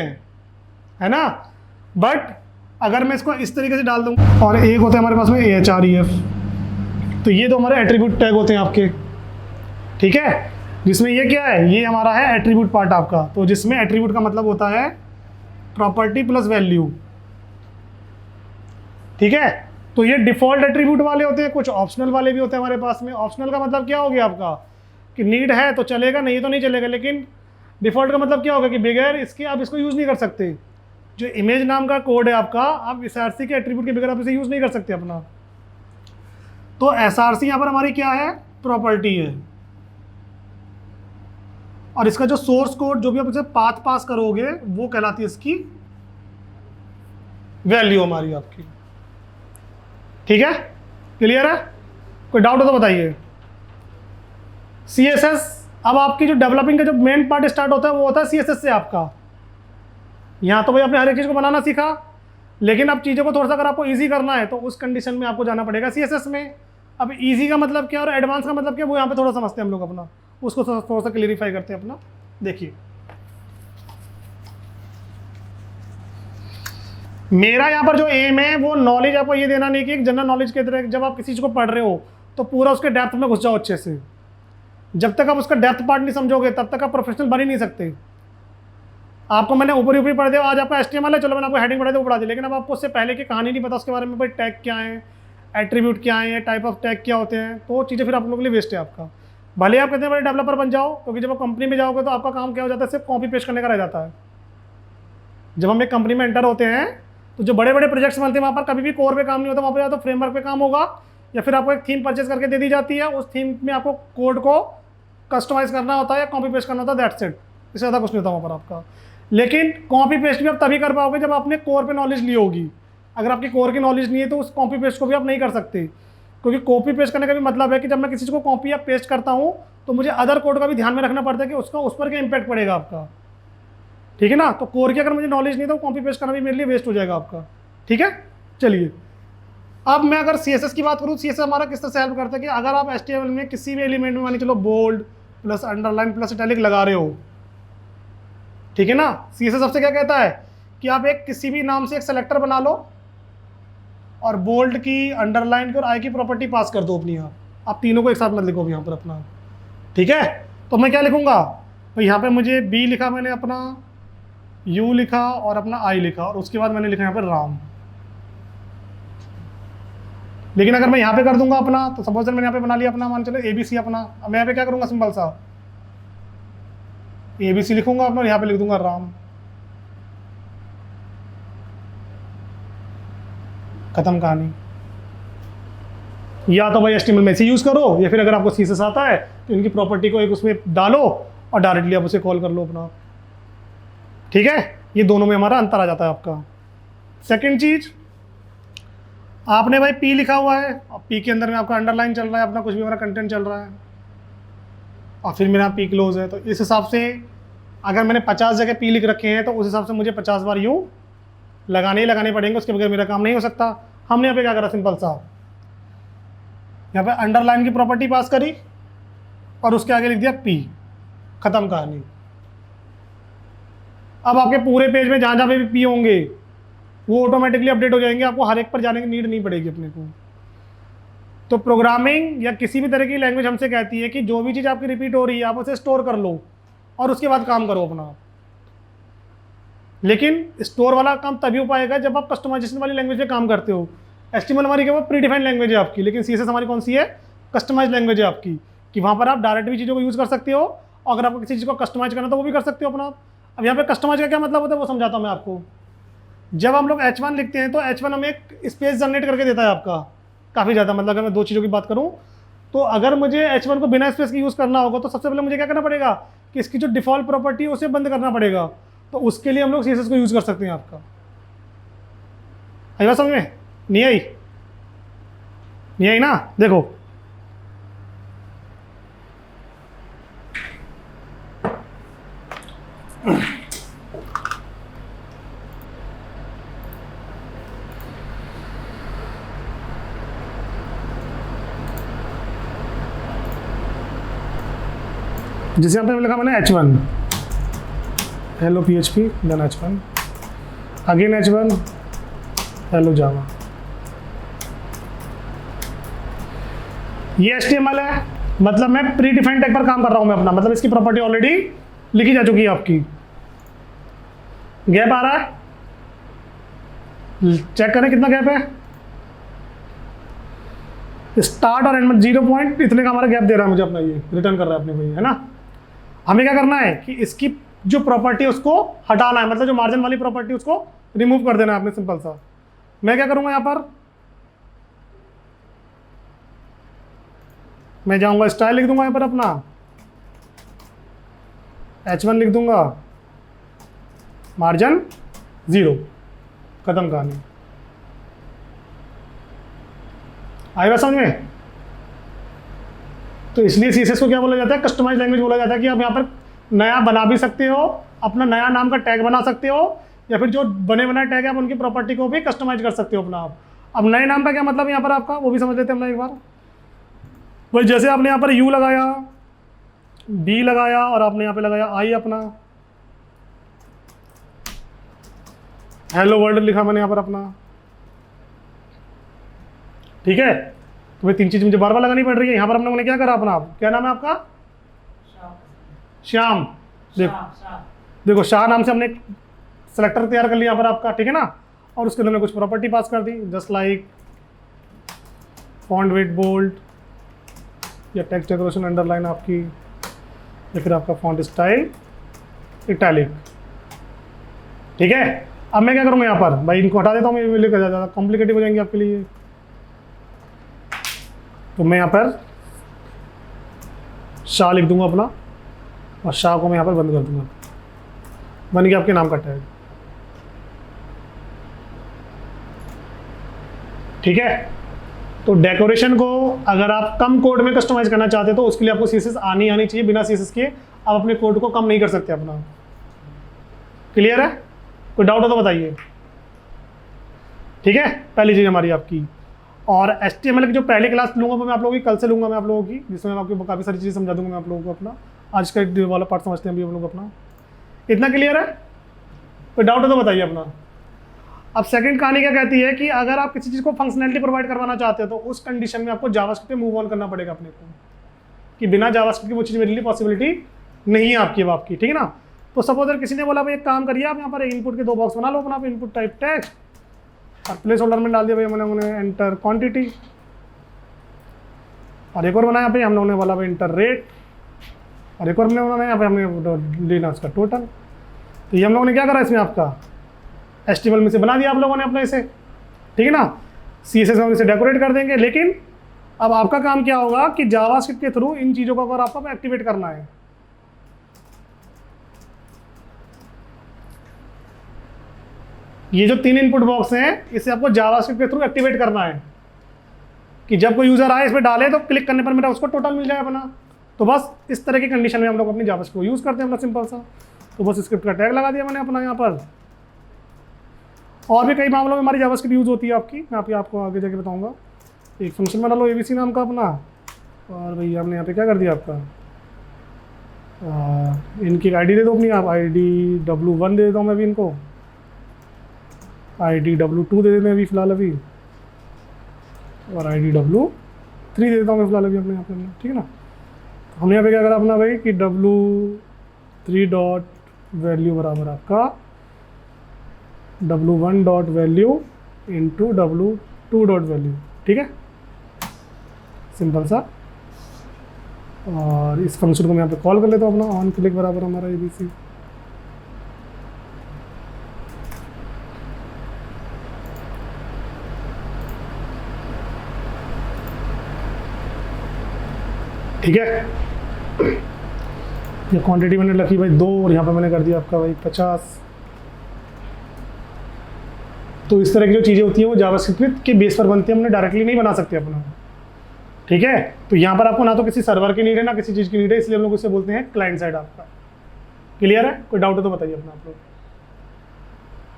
है ना। बट अगर मैं इसको इस तरीके से डाल दूँ, और एक होता है हमारे पास में AHREF, तो ये तो हमारे एट्रीब्यूट टैग होते हैं आपके। ठीक है, जिसमें ये क्या है, ये हमारा है एट्रीब्यूट पार्ट आपका। तो जिसमें एट्रीब्यूट का मतलब होता है प्रॉपर्टी प्लस वैल्यू। ठीक है, तो ये डिफॉल्ट एट्रीब्यूट वाले होते हैं, कुछ ऑप्शनल वाले भी होते हैं हमारे पास में। ऑप्शनल का मतलब क्या हो गया आपका कि नीड है तो चलेगा, नहीं तो नहीं चलेगा। लेकिन डिफॉल्ट का मतलब क्या होगा कि बगैर इसके आप इसको यूज़ नहीं कर सकते। जो इमेज नाम का कोड है आपका, आप SRC के एट्रीब्यूट के बगैर आप इसे यूज़ नहीं कर सकते अपना। तो SRC यहाँ पर हमारी क्या है, प्रॉपर्टी है, और इसका जो सोर्स कोड जो भी आप इसे पाथ पास करोगे वो कहलाती है इसकी वैल्यू हमारी आपकी। ठीक है, क्लियर है? कोई डाउट हो तो बताइए। CSS, अब आपकी जो डेवलपिंग का जो मेन पार्ट स्टार्ट होता है वो होता है CSS से आपका। यहाँ तो भाई आपने हर एक चीज़ को बनाना सीखा, लेकिन अब चीज़ों को थोड़ा सा अगर आपको ईजी करना है तो उस कंडीशन में आपको जाना पड़ेगा CSS में। अब ईजी का मतलब क्या और एडवांस का मतलब क्या, वो यहाँ पे थोड़ा समझते हैं हम लोग अपना, उसको थोड़ा सा क्लियरिफाई करते हैं अपना। देखिए मेरा यहाँ पर जो एम है वो नॉलेज आपको ये देना नहीं कि एक जनरल नॉलेज के तरह जब आप किसी चीज़ को पढ़ रहे हो तो पूरा उसके डेप्थ में घुस जाओ अच्छे से। जब तक आप उसका डेप्थ पार्ट नहीं समझोगे तब तक आप प्रोफेशनल बन ही नहीं सकते। आपको मैंने ऊपर ऊपर पढ़ दिया, आज आपका HTML है, चलो मैंने आपको हेडिंग पढ़ा दी, वो पढ़ा दी, लेकिन अब आपको उससे पहले की कहानी नहीं पता उसके बारे में, भाई टैग क्या है, एट्रीब्यूट क्या है, टाइप ऑफ टैग क्या होते हैं, तो वो चीज़ें फिर आप लोगों के लिए वेस्ट है आपका। भले आप कहते हैं बड़े डेवलपर बन जाओ, क्योंकि जब आप कंपनी में जाओगे तो आपका काम क्या हो जाता है, सिर्फ कॉपी पेस्ट करने का रह जाता है। जब हम एक कंपनी में एंटर होते हैं तो जो बड़े बड़े प्रोजेक्ट्स बनते हैं वहाँ पर कभी भी कोर पे काम नहीं होता, वहाँ पर या तो फ्रेमवर्क पे काम होगा या फिर आपको एक थीम परचेज करके दे दी जाती है, उस थीम में आपको कोड को कस्टमाइज करना होता है या कॉपी पेस्ट करना होता है, दैट्स इट, इससे ज़्यादा कुछ नहीं होता वहाँ पर आपका। लेकिन कॉपी पेस्ट भी आप तभी कर पाओगे जब आपने कोर पे नॉलेज ली होगी। अगर आपकी कोर की नॉलेज नहीं है तो उस कॉपी पेस्ट को भी आप नहीं कर सकते, क्योंकि कॉपी पेस्ट करने का भी मतलब है कि जब मैं किसी चीज़ को कॉपी या पेस्ट करता हूँ तो मुझे अदर कोड का भी ध्यान में रखना पड़ता है कि उसका उस पर क्या इंपैक्ट पड़ेगा आपका, ठीक है ना। तो कोर की अगर मुझे नॉलेज नहीं है तो कॉपी पेस्ट करना भी मेरे लिए वेस्ट हो जाएगा आपका, ठीक है। चलिए अब मैं अगर CSS की बात करूँ, CSS हमारा किस तरह से हेल्प करता है कि अगर आप HTML में किसी भी एलिमेंट में मान चलो bold plus underline plus italic लगा रहे हो, ठीक है ना, CSS सबसे क्या कहता है कि आप एक किसी भी नाम से एक सेलेक्टर बना लो और बोल्ड की, अंडरलाइन की और आई की प्रॉपर्टी पास कर दो अपनी। यहाँ आप तीनों को एक साथ मत लिखो यहाँ पर अपना, ठीक है। तो मैं क्या लिखूंगा, तो यहाँ पे मुझे B लिखा मैंने अपना, U लिखा और अपना I लिखा, और उसके बाद मैंने लिखा यहाँ पर राम। लेकिन अगर मैं यहाँ पे कर दूंगा अपना, तो सपोज मैंने यहाँ पे बना लिया अपना, मान चलो ABC अपना, अब मैं यहाँ पे क्या करूँगा, सिंपल सा ABC लिखूंगा अपना और यहाँ पे लिख दूंगा राम, खत्म कहानी। या तो भाई HTML में से यूज़ करो, या फिर अगर आपको CSS आता है तो इनकी प्रॉपर्टी को एक उसमें डालो और डायरेक्टली आप उसे कॉल कर लो अपना, ठीक है। ये दोनों में हमारा अंतर आ जाता है आपका। सेकंड चीज़, आपने भाई P लिखा हुआ है और P के अंदर में आपका अंडरलाइन चल रहा है, अपना कुछ भी हमारा कंटेंट चल रहा है, और फिर मेरा P क्लोज है, तो इस हिसाब से अगर मैंने 50 जगह P लिख रखे हैं तो उस हिसाब से मुझे 50 बार U लगाने ही लगाने पड़ेंगे, उसके बगैर मेरा काम नहीं हो सकता। हमने यहाँ पे क्या करा, सिंपल सा यहाँ पे अंडरलाइन की प्रॉपर्टी पास करी और उसके आगे लिख दिया P, खत्म कहानी। अब आपके पूरे पेज में जहाँ जहाँ पे भी P होंगे वो ऑटोमेटिकली अपडेट हो जाएंगे, आपको हर एक पर जाने की नीड नहीं पड़ेगी अपने को। तो प्रोग्रामिंग या किसी भी तरह की लैंग्वेज हमसे कहती है कि जो भी चीज़ आपकी रिपीट हो रही है आप उसे स्टोर कर लो और उसके बाद काम करो अपना। लेकिन स्टोर वाला काम तभी हो पाएगा जब आप कस्टमाइजेशन वाली लैंग्वेज पे काम करते हो। HTML हमारी क्या, वो प्री डिफाइंड लैंग्वेज है आपकी, लेकिन CSS हमारी कौन सी है, कस्टमाइज लैंग्वेज है आपकी, कि वहाँ पर आप डायरेक्ट भी चीज़ों को यूज़ कर सकते हो और अगर आपको किसी चीज़ को कस्टमाइज करना तो वो भी कर सकते हो अपना। अब यहाँ पे कस्टमाइज का क्या मतलब होता है वो समझाता हूँ मैं आपको। जब हम लोग H1 लिखते हैं तो H1 हमें एक स्पेस जनरेट करके देता है आपका काफ़ी ज़्यादा, मतलब अगर मैं दो चीज़ों की बात करूँ तो अगर मुझे H1 को बिना स्पेस के यूज़ करना होगा तो सबसे पहले मुझे क्या करना पड़ेगा कि इसकी जो डिफ़ॉल्ट प्रॉपर्टी है उसे बंद करना पड़ेगा। तो उसके लिए हम लोग CSS को यूज़ कर सकते हैं आपका। आई बात समझ में? नहीं आई? नहीं आई ना? देखो जैसे यहाँ पे लिखा मैंने H1, hello PHP, then H1, again H1, hello Java. ये HTML है, मतलब मैं प्री डिफाइंड टैग पर काम कर रहा हूँ मैं अपना, मतलब इसकी प्रॉपर्टी ऑलरेडी लिखी जा चुकी है आपकी। गैप आ रहा है, चेक करें कितना गैप है। स्टार्ट और एंड में 0 पॉइंट इतने का हमारा गैप दे रहा है मुझे अपना, ये रिटर्न कर रहा है अपने को, है ना। हमें क्या करना है कि इसकी जो प्रॉपर्टी उसको हटाना है, मतलब जो मार्जिन वाली प्रॉपर्टी उसको रिमूव कर देना है आपने, सिंपल सा। मैं क्या करूंगा, यहाँ पर मैं जाऊंगा स्टाइल लिख दूंगा यहाँ पर अपना, H1 लिख दूंगा, मार्जिन 0, खत्म कहानी। आई बात समझ में? तो इसलिए CSS को क्या बोला जाता है, कस्टमाइज लैंग्वेज बोला जाता है कि आप यहाँ पर नया बना भी सकते हो, अपना नया नाम का टैग बना सकते हो, या फिर जो बने बनाए टैग है आप उनकी प्रॉपर्टी को भी कस्टमाइज कर सकते हो अपना आप। अब नए नाम का क्या मतलब यहाँ पर आपका, वो भी समझ लेते हैं हम एक बार। भाई जैसे आपने यहाँ पर U लगाया, B लगाया और आपने यहाँ पे लगाया I अपना, हेलो वर्ल्ड लिखा मैंने यहाँ पर अपना, ठीक है। तो भाई 3 चीज़ मुझे बार बार लगानी पड़ रही है। यहाँ पर हम लोगों ने क्या करा अपना, क्या नाम है आपका, श्याम। देखो शाह नाम से हमने सेलेक्टर तैयार कर लिया यहाँ पर आपका, ठीक है ना। और उसके अंदर हमने कुछ प्रॉपर्टी पास कर दी, just like font weight bold, या टेक्स्ट डेकोरेशन अंडरलाइन आपकी, या फिर आपका फॉन्ट स्टाइल इटैलिक, ठीक है। अब मैं क्या करूँगा यहाँ पर, भाई इनको हटा देता हूँ, ये लेकर ज़्यादा कॉम्प्लिकेटिव हो जाएंगे आपके लिए। तो मैं यहाँ पर शाह लिख दूंगा अपना, और शाह को मैं यहाँ पर बंद कर दूंगा, बन गया आपके नाम का टैग, ठीक है। तो डेकोरेशन को अगर आप कम कोड में कस्टमाइज करना चाहते हो तो उसके लिए आपको CSS आनी चाहिए। बिना CSS के आप अपने कोड को कम नहीं कर सकते अपना। क्लियर है, कोई डाउट हो तो बताइए, ठीक है। पहली चीज़ हमारी आपकी। और HTML की जो पहली क्लास लूँगा वो मैं आप लोगों की कल से लूँगा मैं आप लोगों की, जिसमें मैं आपको काफ़ी सारी चीज़ें समझा दूँगा मैं आप लोगों को अपना। आज का वाला पार्ट समझते हैं अभी हम लोग अपना। इतना क्लियर है, कोई डाउट हो तो बताइए अपना। अब सेकंड कहानी क्या कहती है कि अगर आप किसी चीज़ को फंक्शनैलिटी प्रोवाइड करवाना चाहते हो तो उस कंडीशन में आपको जावास्क्रिप्ट पे मूव ऑन करना पड़ेगा अपने को, कि बिना जावास्क्रिप्ट की वो चीज़ मेरे लिए पॉसिबिलिटी नहीं है आपकी, ठीक है ना। तो सपोज अगर किसी ने बोला भाई एक काम करिए, आप यहाँ पर इनपुट के 2 बॉक्स बना लो अपना, आप इनपुट टाइप टेक्स्ट और प्लेस होल्डर में डाल दिया भाई हमने उन्हें एंटर क्वांटिटी, और एक और बनाया भाई हम लोगों ने बोला भाई इंटर रेट, और एक और हमने बनाया यहाँ पे हमने लेना उसका टोटल। तो ये हम लोगों ने क्या करा इसमें आपका HTML में से बना दिया आप लोगों ने अपने इसे, ठीक है ना। CSS में इसे डेकोरेट कर देंगे। लेकिन अब आपका काम क्या होगा कि जावास्क्रिप्ट के थ्रू इन चीज़ों को अगर आपको एक्टिवेट करना है, ये जो 3 इनपुट बॉक्स हैं इसे आपको जावास्क्रिप्ट के थ्रू एक्टिवेट करना है कि जब कोई यूज़र आए इसमें डाले तो क्लिक करने पर मेरा उसको टोटल मिल जाए अपना। तो बस इस तरह की कंडीशन में हम लोग अपनी जावास्क्रिप्ट को यूज़ करते हैं अपना सिंपल सा। तो बस स्क्रिप्ट का टैग लगा दिया मैंने अपना यहाँ पर। और भी कई मामलों में हमारी जावास्क्रिप्ट यूज़ होती है आपकी, मैं आपको आगे जाके बताऊँगा। एक फंक्शन बना लो ABC नाम का अपना, और भैया हमने यहाँ पे क्या कर दिया आपका, इनकी एक ID दे दो अपनी आप, ID W1 दे देता हूँ मैं अभी इनको, ID W2 दे देते हैं अभी फ़िलहाल अभी, और ID W3 दे देता हूँ मैं फ़िलहाल अभी अपने यहाँ पे, ठीक है ना। हमने यहाँ पे क्या करा अपना भाई कि W3 डॉट वैल्यू बराबर आपका W1 dot value into W2 dot value, ठीक है, सिंपल सा। और इस फंक्शन को मैं यहाँ पे कॉल कर लेता हूँ अपना ऑन क्लिक बराबर हमारा ABC, ठीक है। ये क्वांटिटी मैंने रखी भाई 2 और यहाँ पे मैंने कर दिया आपका भाई 50। तो इस तरह की जो चीज़ें होती हैं वो जावास्क्रिप्ट के बेस पर बनती है, हमने डायरेक्टली नहीं बना सकते अपना, ठीक है। तो यहाँ पर आपको ना तो किसी सर्वर की नीड है ना किसी चीज़ की नीड है, इसलिए हम लोग इसे बोलते हैं क्लाइंट साइड आपका। क्लियर है, कोई डाउट हो तो बताइए अपना आप लोग।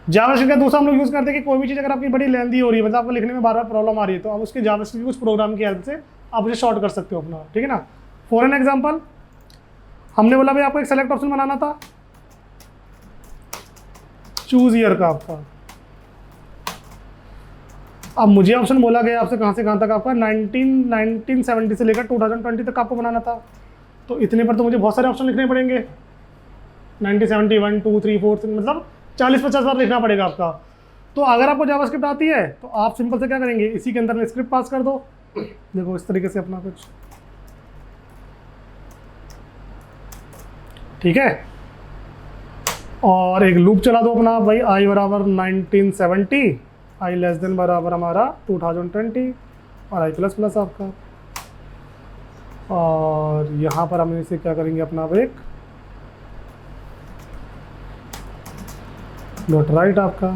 जावास्क्रिप्ट का दूसरा हम लोग यूज़ करते हैं कि कोई भी चीज़ अगर आपकी बड़ी लेंथी हो रही है, मतलब आपको लिखने में बार बार प्रॉब्लम आ रही है, तो आप उसके जावास्क्रिप्ट की कुछ प्रोग्राम की हेल्प से आप उसे शॉर्ट कर सकते हो अपना, ठीक है ना। फॉर एन एग्जाम्पल हमने बोला भाई आपको एक सेलेक्ट ऑप्शन बनाना था चूज ईयर का आपका। अब मुझे ऑप्शन बोला गया आपसे कहाँ से कहाँ तक आपका 1970 से लेकर 2020 तक आपको बनाना था। तो इतने पर तो मुझे बहुत सारे ऑप्शन लिखने पड़ेंगे, 1970 1 2 3 4 मतलब 40-50 बार लिखना पड़ेगा आपका। तो अगर आपको जावास्क्रिप्ट आती है तो आप सिंपल से क्या करेंगे, इसी के अंदर में स्क्रिप्ट पास कर दो। देखो इस तरीके से अपना कुछ, ठीक है। और एक लूप चला दो अपना भाई आई बराबर 1970, आई लेस देन बराबर हमारा 2020 और आई प्लस प्लस आपका। और यहाँ पर हम इसे क्या करेंगे अपना एक डॉट राइट आपका,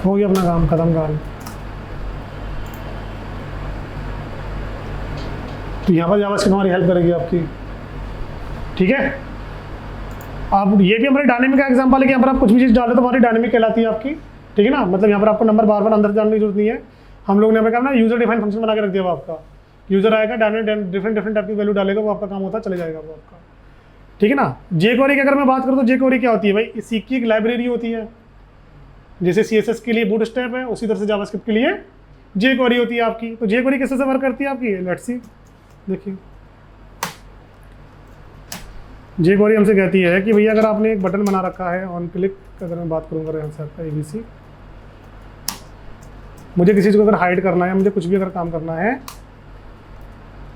हो गया अपना काम, खत्म काम। तो यहाँ पर जावास्क्रिप्ट हमारी हेल्प करेगी आपकी, ठीक है। अब ये भी हमारे डायनेमिक का एग्जांपल है कि यहाँ पर आप कुछ भी चीज़ डालो तो हमारी डायनेमिक कहलाती है आपकी, ठीक है ना। मतलब यहाँ पर आपको नंबर बार बार अंदर जाने की जरूरत नहीं है। हम लोग ने यहाँ पर क्या ना यूजर डिफाइन फंक्शन बना के रख दिया वो आपका। यूजर आएगा, डिफरेंट टाइप की वैल्यू डालेगा, वो आपका काम होता चले जाएगा वो आपका, ठीक है ना। jQuery की अगर मैं बात करूँ तो jQuery क्या होती है भाई, सी की एक लाइब्रेरी होती है। जैसे CSS के लिए बूटस्ट्रैप है, उसी तरह से जावास्क्रिप्ट के लिए jQuery होती है आपकी। तो jQuery कैसे से वर्क करती है आपकी, लेट्स सी। देखिए jQuery हमसे कहती है कि भैया अगर आपने एक बटन बना रखा है ऑन क्लिक, अगर मैं बात करूँगा यहाँ से आपका ABC, मुझे किसी चीज़ को अगर हाइड करना है, मुझे कुछ भी अगर काम करना है,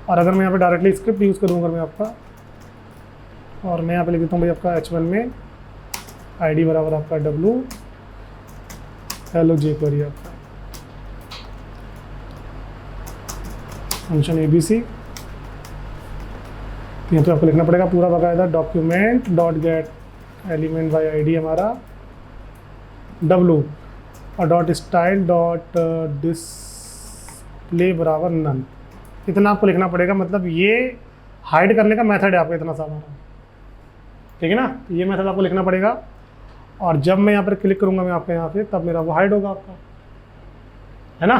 और अगर मैं यहाँ पे डायरेक्टली स्क्रिप्ट यूज़ करूँगा मैं आपका, और मैं यहाँ पे लिख देता हूँ भाई आपका H1 में ID बराबर आपका W हेलो jQuery आपका फंक्शन ABC। तो यहाँ पे आपको लिखना पड़ेगा पूरा बकायदा document dot gate element by ID हमारा W और डॉट स्टाइल डॉट डिस्प्ले बराबर नन। इतना आपको लिखना पड़ेगा, मतलब ये हाइड करने का मेथड है आपका, इतना सारा, ठीक है ना। ये मेथड आपको लिखना पड़ेगा, और जब मैं यहाँ पर क्लिक करूँगा मैं आपके यहाँ पे, तब मेरा वो हाइड होगा आपका, है ना।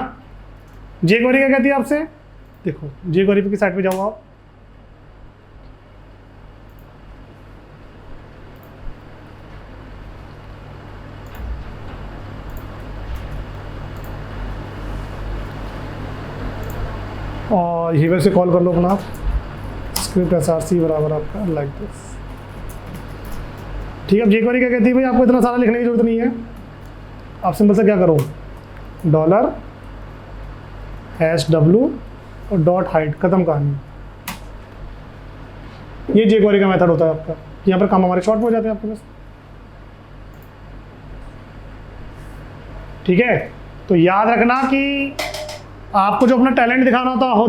jQuery क्या कहती है आपसे, देखो jQuery की साइट पे जाओ आप, और हीवर से कॉल कर लो अपना स्क्रिप्ट SRC बराबर आपका लाइक दिस, ठीक है। अब jQuery क्या कहती है भाई, आपको इतना सारा लिखने की जरूरत नहीं है। आप सिंपल से क्या करो, $# W और डॉट हाइड, खत्म कहानी। ये jQuery का मेथड होता है आपका। यहाँ पर काम हमारे शॉर्ट हो जाते हैं आपके पास, ठीक है। तो याद रखना कि आपको जो अपना टैलेंट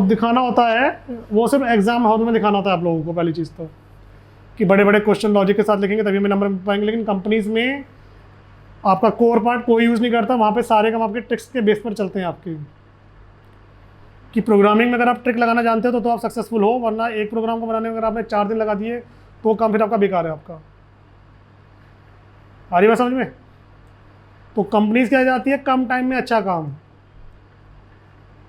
दिखाना होता है वो सिर्फ एग्जाम हॉल में दिखाना होता है आप लोगों को। पहली चीज़ तो कि बड़े बड़े क्वेश्चन लॉजिक के साथ लिखेंगे तभी हमें नंबर पाएंगे, लेकिन कंपनीज में आपका कोर पार्ट कोई यूज़ नहीं करता। वहाँ पे सारे काम आपके ट्रिक्स के बेस पर चलते हैं आपके, कि प्रोग्रामिंग में अगर आप ट्रिक लगाना जानते हो तो आप सक्सेसफुल हो, वरना एक प्रोग्राम को बनाने में अगर आपने 4 दिन लगा दिए तो काम फिर आपका बेकार है आपका। आ रही बात समझ में। तो कंपनीज क्या जाती है कम टाइम में अच्छा काम,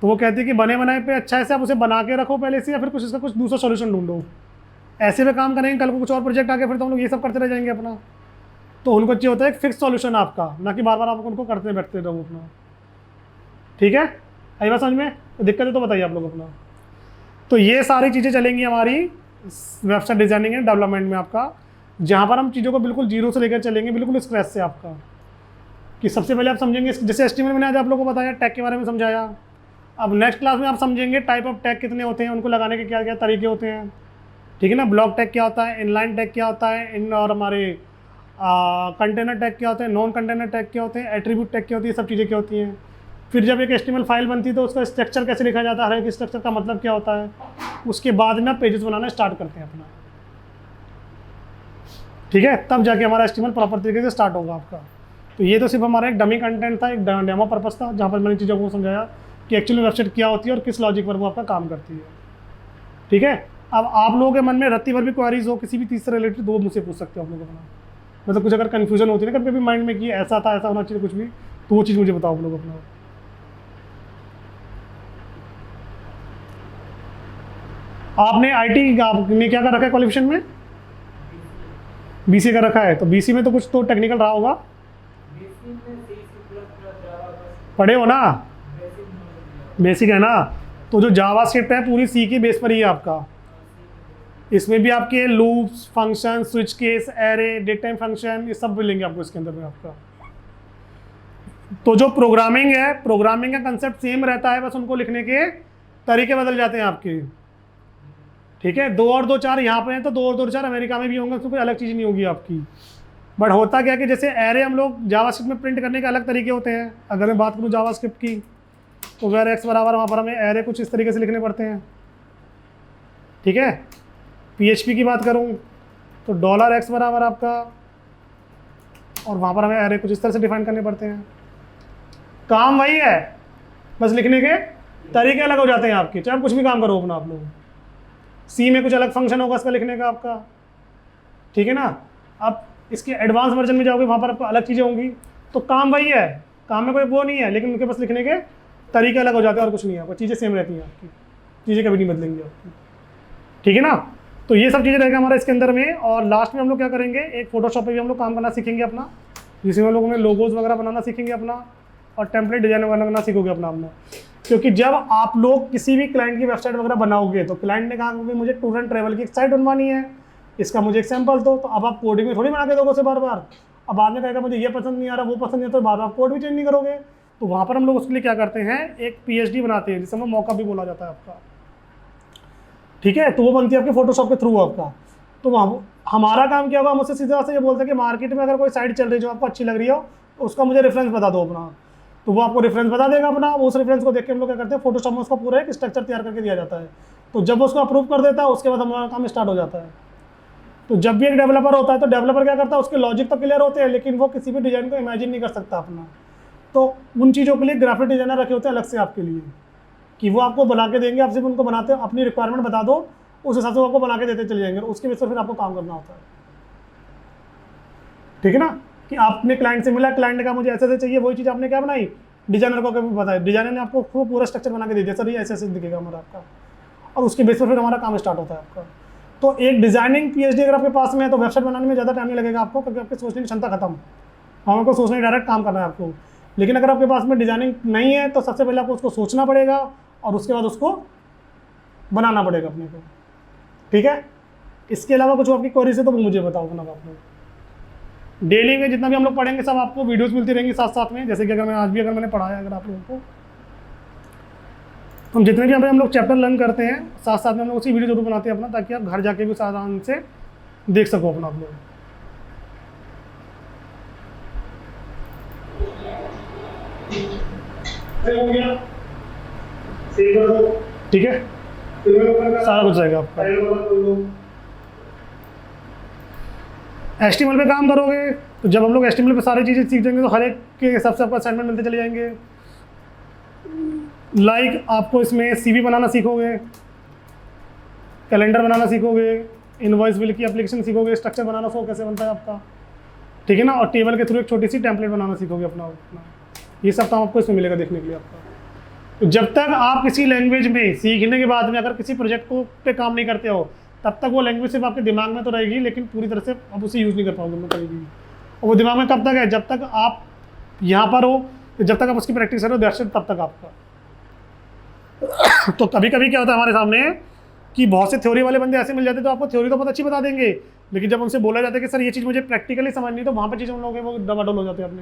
तो वो कहती है कि बने बनाए पे अच्छा है से आप उसे बना के रखो पहले से, या फिर कुछ इसका कुछ दूसरा सॉल्यूशन ढूंढो। ऐसे में काम करेंगे, कल को कुछ और प्रोजेक्ट आके फिर तो हम लोग ये सब करते रह जाएंगे अपना। तो उनको चाहिए होता है एक फिक्स सॉल्यूशन आपका, ना कि बार बार आप उनको करते बैठते रहो अपना, ठीक है। आई बात समझ में। तो दिक्कत है तो बताइए आप लोग अपना। तो ये सारी चीज़ें चलेंगी हमारी वेबसाइट डिजाइनिंग एंड डेवलपमेंट में आपका, जहाँ पर हम चीज़ों को बिल्कुल जीरो से लेकर चलेंगे, बिल्कुल स्क्रैच से आपका। कि सबसे पहले आप समझेंगे, जैसे HTML मैंने आज आप लोगों को बताया, टैग के बारे में समझाया। अब नेक्स्ट क्लास में आप समझेंगे टाइप ऑफ टैग कितने होते हैं, उनको लगाने के क्या क्या तरीके होते हैं, ठीक है ना। ब्लॉक टैग क्या होता है, इनलाइन टैग क्या होता है, इन और हमारे कंटेनर टैग क्या होते हैं, नॉन कंटेनर टैग क्या होते हैं, एट्रीब्यूट टैग क्या होती है, सब चीज़ें क्या होती हैं। फिर जब एक HTML फाइल बनती है तो उसका स्ट्रक्चर कैसे लिखा जाता है, हर एक स्ट्रक्चर का मतलब क्या होता है। उसके बाद में आप पेजेस बनाना स्टार्ट करते हैं अपना, ठीक है। तब जाके हमारा HTML प्रॉपर तरीके से स्टार्ट होगा आपका। तो ये तो सिर्फ हमारा एक डमी कंटेंट था, एक डेमो पर्पस था, जहाँ पर मैंने चीज़ों को समझाया कि एक्चुअली वेबसाइट क्या होती है और किस लॉजिक पर वो आपका काम करती है, ठीक है। अब आप लोगों के मन में रत्ती भर भी क्वेरीज हो किसी भी चीज़ से रिलेटेड, तो वो मुझसे पूछ सकते हो आप लोग अपना। मतलब कुछ अगर कन्फ्यूजन होती है ना कभी कभी माइंड में कि ऐसा था, ऐसा होना चाहिए कुछ भी, तो वो चीज़ मुझे बताओ आप लोग अपना। आपने IT में क्या कर रखा है क्वालिफिकेशन में, BC का रखा है। तो BC में तो कुछ तो टेक्निकल रहा होगा, पढ़े हो ना, बेसिक है ना। तो जो जावास्क्रिप्ट है पूरी C की बेस पर ही है आपका। इसमें भी आपके loops, function, switch case, array, date time function, ये सब मिलेंगे आपको इसके अंदर में आपका। तो जो प्रोग्रामिंग है, प्रोग्रामिंग का कंसेप्ट सेम रहता है, बस उनको लिखने के तरीके बदल जाते हैं आपके, ठीक है। 2 और 2 4 यहाँ पे हैं, तो 2 और 2 4 अमेरिका में भी होंगे, तो कोई अलग चीज़ नहीं होगी आपकी। बट होता क्या कि जैसे एरे हम लोग जावास्क्रिप्ट में प्रिंट करने के अलग तरीके होते हैं। अगर मैं बात करूँ जावास्क्रिप्ट की, तो वेर एक्स बराबर वहाँ पर हमें एरे कुछ इस तरीके से लिखने पड़ते हैं, ठीक है। PHP की बात करूँ तो $x बराबर आपका, और वहाँ पर हमें एरे कुछ इस तरह से डिफाइन करने पड़ते हैं, काम वही है, बस लिखने के तरीके अलग हो जाते हैं आपके, चाहे आप कुछ भी काम करो अपना आप लोग। सी में कुछ अलग फंक्शन होगा इसका लिखने का आपका, ठीक है ना। अब इसके एडवांस वर्जन में जाओगे, वहाँ पर आपको अलग चीज़ें होंगी। तो काम वही है, काम में कोई वो नहीं है, लेकिन उनके पास लिखने के तरीके अलग हो जाते हैं और कुछ नहीं है, आपको चीज़ें सेम रहती हैं आपकी, चीज़ें कभी नहीं बदलेंगी आपकी, ठीक है ना। तो ये सब चीज़ें रहेगा हमारा इसके अंदर में। और लास्ट में हम लोग क्या करेंगे, एक फोटोशॉप पे भी हम लोग काम करना सीखेंगे अपना, जिसमें हम लोगों में लोगोज वगैरह बनाना सीखेंगे अपना, और टेम्पलेट डिजाइन बनाना सीखोगे अपना अपना। क्योंकि जब आप लोग किसी भी क्लाइंट की वेबसाइट वगैरह बनाओगे, तो क्लाइंट ने कहा कि मुझे टूर एंड ट्रैवल की एक साइट बनवानी है, इसका मुझे एक सैंपल दो, तो अब आप कोडिंग में थोड़ी बना के दोगे उसे बार बार। अब बाद में कहेगा मुझे ये पसंद नहीं आ रहा, वो पसंद नहीं आता, तो बार बार कोड भी चेंज नहीं करोगे। तो वहाँ पर हम लोग उसके लिए क्या करते हैं, एक PhD बनाते हैं, जिसे हमें मौका भी बोला जाता है आपका, ठीक है। तो वो बनती है आपके फोटोशॉप के थ्रू आपका। तो वहाँ हमारा काम क्या होगा, हम उससे सीधा से ये बोलते हैं कि मार्केट में अगर कोई साइट चल रही है जो आपको अच्छी लग रही हो, तो उसका मुझे रेफरेंस बता दो अपना। तो वो आपको रेफरेंस बता देगा अपना, उस रेफरेंस को देख के हम लोग क्या करते हैं, फोटोशॉप में उसका पूरा एक स्ट्रक्चर तैयार करके दिया जाता है। तो जब वो उसको अप्रूव कर देता है, उसके बाद हमारा काम स्टार्ट हो जाता है। तो जब भी एक डेवलपर होता है, तो डेवलपर क्या करता है, उसके लॉजिक तो क्लियर होते हैं, लेकिन वो किसी भी डिज़ाइन को इमेजिन नहीं कर सकता अपना। तो उन चीज़ों के लिए ग्राफिक डिज़ाइनर रखे होते हैं अलग से आपके लिए, कि वो आपको बना के देंगे, आप सिर्फ उनको बनाते हो, अपनी रिक्वायरमेंट बता दो, उस हिसाब से वो आपको बना के देते चले जाएंगे, उसके बेस पर फिर आपको काम करना होता है, ठीक है ना। कि आपने क्लाइंट से मिला, क्लाइंट ने कहा मुझे ऐसे ऐसे चाहिए, वही चीज़ आपने क्या बनाई, डिजाइनर को कभी बताया, डिजाइनर ने आपको पूरा स्ट्रक्चर बना के दे दिया, सर ये ऐसे ऐसे दिखेगा हमारा आपका, और उसके बेस पर फिर हमारा काम स्टार्ट होता है आपका। तो एक डिजाइनिंग PhD अगर आपके पास में है, तो वेबसाइट बनाने में ज़्यादा टाइम नहीं लगेगा आपको, क्योंकि आपकी सोचने की क्षमता खत्म, हमको सोचने डायरेक्ट काम करना है आपको। लेकिन अगर आपके पास में डिजाइनिंग नहीं है, तो सबसे पहले आपको उसको सोचना पड़ेगा, और उसके बाद उसको बनाना पड़ेगा अपने को, ठीक है। इसके अलावा कुछ आपकी क्वेरीज है तो वो मुझे बताओ अपना। आप लोग डेली में जितना भी हम लोग पढ़ेंगे, सब आपको वीडियोस मिलती रहेंगी साथ साथ में, जैसे कि अगर मैं आज भी अगर मैंने पढ़ाया अगर आप लोगों को, तो हम जितने भी हम लोग चैप्टर लर्न करते हैं, साथ साथ में हम लोग उसी वीडियो जरूर बनाते हैं अपना, ताकि आप घर जाके भी आराम से देख सको अपना आप लोग। ठीक है, सारा कुछ रहेगा आपका। HTML पे काम करोगे, तो जब हम लोग HTML पे सारी चीज़ें सीख जाएंगे, तो हर एक के हिसाब से आपको असाइनमेंट मिलते चले जाएंगे। लाइक आपको इसमें CV बनाना सीखोगे, कैलेंडर बनाना सीखोगे, इनवॉइस बिल की एप्लीकेशन सीखोगे, स्ट्रक्चर बनाना सो कैसे बनता है आपका, ठीक है ना। और टेबल के थ्रू एक छोटी सी टेम्पलेट बनाना सीखोगे अपना। ये सब काम आपको इसमें मिलेगा देखने के लिए आपका। तो जब तक आप किसी लैंग्वेज में सीखने के बाद में अगर किसी प्रोजेक्ट को पे काम नहीं करते हो, तब तक वो लैंग्वेज सिर्फ आपके दिमाग में तो रहेगी, लेकिन पूरी तरह से आप उसे यूज़ नहीं कर पाओगे मतलब कभी भी। और वो दिमाग में कब तक है, जब तक आप यहाँ पर हो, जब तक आप उसकी प्रैक्टिस करो दर्शन, तब तक आपका। तो कभी कभी क्या होता है हमारे सामने कि बहुत से थ्योरी वाले बंदे ऐसे मिल जाते हैं, तो आपको थ्योरी तो बहुत अच्छी बता देंगे, लेकिन जब उनसे बोला जाता है कि सर ये चीज़ मुझे प्रैक्टिकली समझनी, तो वहाँ पर चीज़ें उन लोगों के वो डबाडोल हो जाते हैं अपने।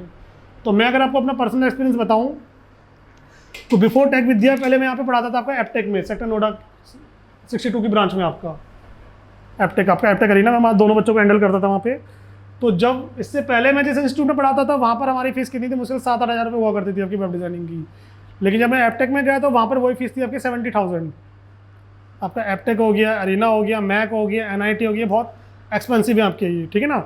तो मैं अगर आपको अपना पर्सनल एक्सपीरियंस बताऊँ, तो बिफोर टेक विद्या पहले मैं यहाँ पे पढ़ाता था आपका एपटेक में, सेक्टर नोएडा 62 की ब्रांच में आपका एपटेक अरीना में, मैं दोनों बच्चों को हैंडल करता था वहाँ पे। तो जब इससे पहले मैं जिस इंस्टीट्यूट में पढ़ाता था, वहाँ पर हमारी फीस कितनी थी, मुश्किल 7-8 हज़ार रुपये हुआ करती थी आपकी वेब डिज़ाइनिंग की। लेकिन जब मैं एपटेक में गया, तो वहाँ पर वही फीस थी आपकी 70,000। आपका एपटेक हो गया, अरीना हो गया, मैक हो गया, NIT हो गया, बहुत एक्सपेंसिव है आपके ये, ठीक है ना।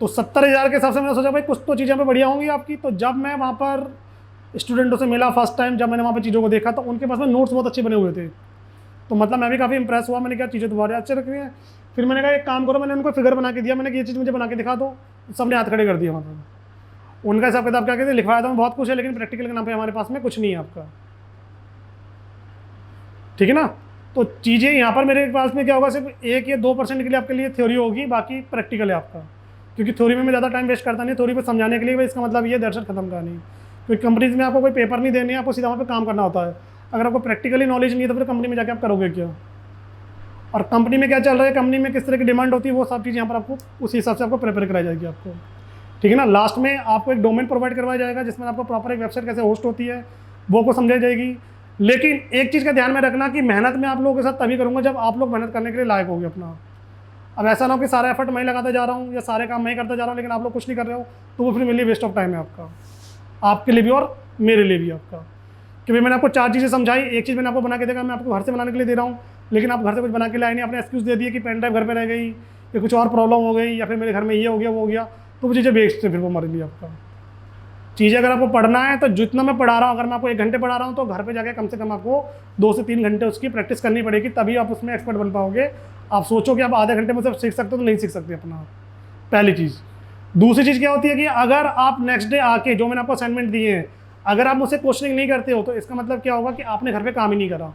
तो 70,000 के हिसाब से मैंने सोचा भाई कुछ तो चीज़ें पे बढ़िया होंगी आपकी। तो जब मैं वहाँ पर स्टूडेंटों से मिला फर्स्ट टाइम, जब मैंने वहाँ पर चीज़ों को देखा, तो उनके पास में नोट्स बहुत अच्छे बने हुए थे। तो मतलब मैं भी काफ़ी इंप्रेस हुआ, मैंने कहा चीज़ें तुम्हारे अच्छे रख रही हैं। फिर मैंने कहा एक काम करो, मैंने उनको फिगर बना के दिया, मैंने ये चीज़ मुझे बना के दिखा दो, सबने हाथ खड़े कर दिया। मतलब उनका हिसाब किताब क्या कहते, लिखवाया था बहुत कुछ है, लेकिन प्रैक्टिकल के नाम पे हमारे पास में कुछ नहीं है आपका, ठीक है ना। तो चीज़ें यहाँ पर मेरे पास में क्या होगा, सिर्फ 1 या 2% के लिए आपके लिए थ्योरी होगी, बाकी प्रैक्टिकल है आपका। क्योंकि थ्योरी में मैं ज़्यादा टाइम वेस्ट करता नहीं, थ्योरी पर समझाने के लिए भाई इसका मतलब ये दर्शन खत्म का नहीं। क्योंकि कंपनीज में आपको कोई पेपर नहीं देने, आपको सीधा वहाँ पे काम करना होता है। अगर आपको प्रैक्टिकली नॉलेज नहीं है, तो फिर कंपनी में जाके आप करोगे क्या, और कंपनी में क्या चल रहा है, कंपनी में किस तरह की डिमांड होती है, वो सब चीज़ यहाँ पर आपको उसी हिसाब से आपको प्रिपेयर कराई जाएगी आपको, ठीक है ना। लास्ट में आपको एक डोमेन प्रोवाइड करवाया जाएगा, जिसमें आपको प्रॉपर एक वेबसाइट कैसे होस्ट होती है वो आपको समझाई जाएगी। लेकिन एक चीज़ का ध्यान में रखना कि मेहनत में आप लोगों के साथ तभी करूँगा जब आप लोग मेहनत करने के लिए लायक होगे अपना। अब ऐसा ना हो कि सारा एफर्ट मैं लगाता जा रहा हूँ या सारे काम मैं करता जा रहा हूँ, लेकिन आप लोग कुछ नहीं कर रहे हो, तो वो फिर मेरे लिए वेस्ट ऑफ टाइम है आपका, आपके लिए भी और मेरे लिए भी आपका। कि भाई मैंने आपको 4 चीज़ें समझाई, एक चीज़ मैंने आपको बना के देगा, मैं आपको घर से बनाने के लिए दे रहा हूँ, लेकिन आप घर से कुछ बना के लाए नहीं, आपने एक्सक्यूज़ दे दिए कि पेन ड्राइव घर पे रह गई, या कुछ और प्रॉब्लम हो गई, या फिर मेरे घर में ये हो गया वो हो गया, तो वो चीज़ें वेस्ट है फिर वो हमारे लिए आपका, चीज़ें अगर आपको पढ़ना है तो जितना मैं पढ़ा रहा हूँ, अगर मैं आपको 1 घंटे पढ़ा रहा हूँ तो घर पे जाके कम से कम आपको 2 से 3 घंटे उसकी प्रैक्टिस करनी पड़ेगी, तभी आप उसमें एक्सपर्ट बन पाओगे। आप सोचो कि आप आधे घंटे में सब सीख सकते हो तो नहीं सीख सकते अपना, पहली चीज़। दूसरी चीज़ क्या होती है कि अगर आप नेक्स्ट डे आके जो मैंने आपको असाइनमेंट दिए हैं, अगर आप मुझसे क्वेश्चनिंग नहीं करते हो तो इसका मतलब क्या होगा कि आपने घर पे काम ही नहीं करा।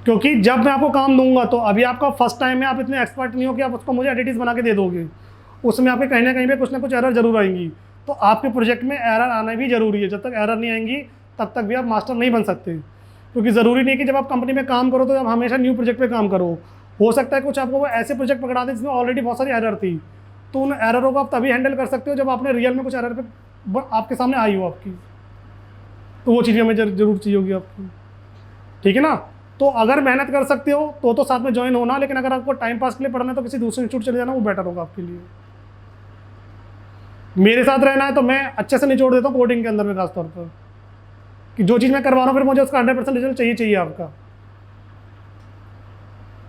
क्योंकि जब मैं आपको काम दूंगा तो अभी आपका फर्स्ट टाइम है, आप इतने एक्सपर्ट नहीं हो कि आप उसको मुझे एडिटिव्स बना के दे दोगे, उसमें आपके कहीं ना कहीं पे कुछ ना कुछ एरर जरूर आएंगी। तो आपके प्रोजेक्ट में एरर आना भी जरूरी है, जब तक एरर नहीं आएंगी तब तक भी आप मास्टर नहीं बन सकते। क्योंकि ज़रूरी नहीं कि जब आप कंपनी में काम करो तो आप हमेशा न्यू प्रोजेक्ट पे काम करो। हो सकता है कुछ आपको वो ऐसे प्रोजेक्ट पकड़ा दे जिसमें ऑलरेडी बहुत सारी एरर थी, तो उन एररों को आप तभी हैंडल कर सकते हो जब आपने रियल में कुछ एरर पे आपके सामने आई हो आपकी, तो वो चीज़ें हमें जरूर चाहिए होगी आपकी, ठीक है ना। तो अगर मेहनत कर सकते हो तो साथ में ज्वाइन होना, लेकिन अगर आपको टाइम पास के लिए पढ़ना है तो किसी दूसरे इंस्टीट्यूट चले जाना, वो बेटर होगा आपके लिए। मेरे साथ रहना है तो मैं अच्छे से निचोड़ देता हूँ कोडिंग के अंदर में, खासतौर पर कि जो चीज़ मैं करवा रहा हूँ फिर मुझे उसका 100% रिजल्ट चाहिए आपका,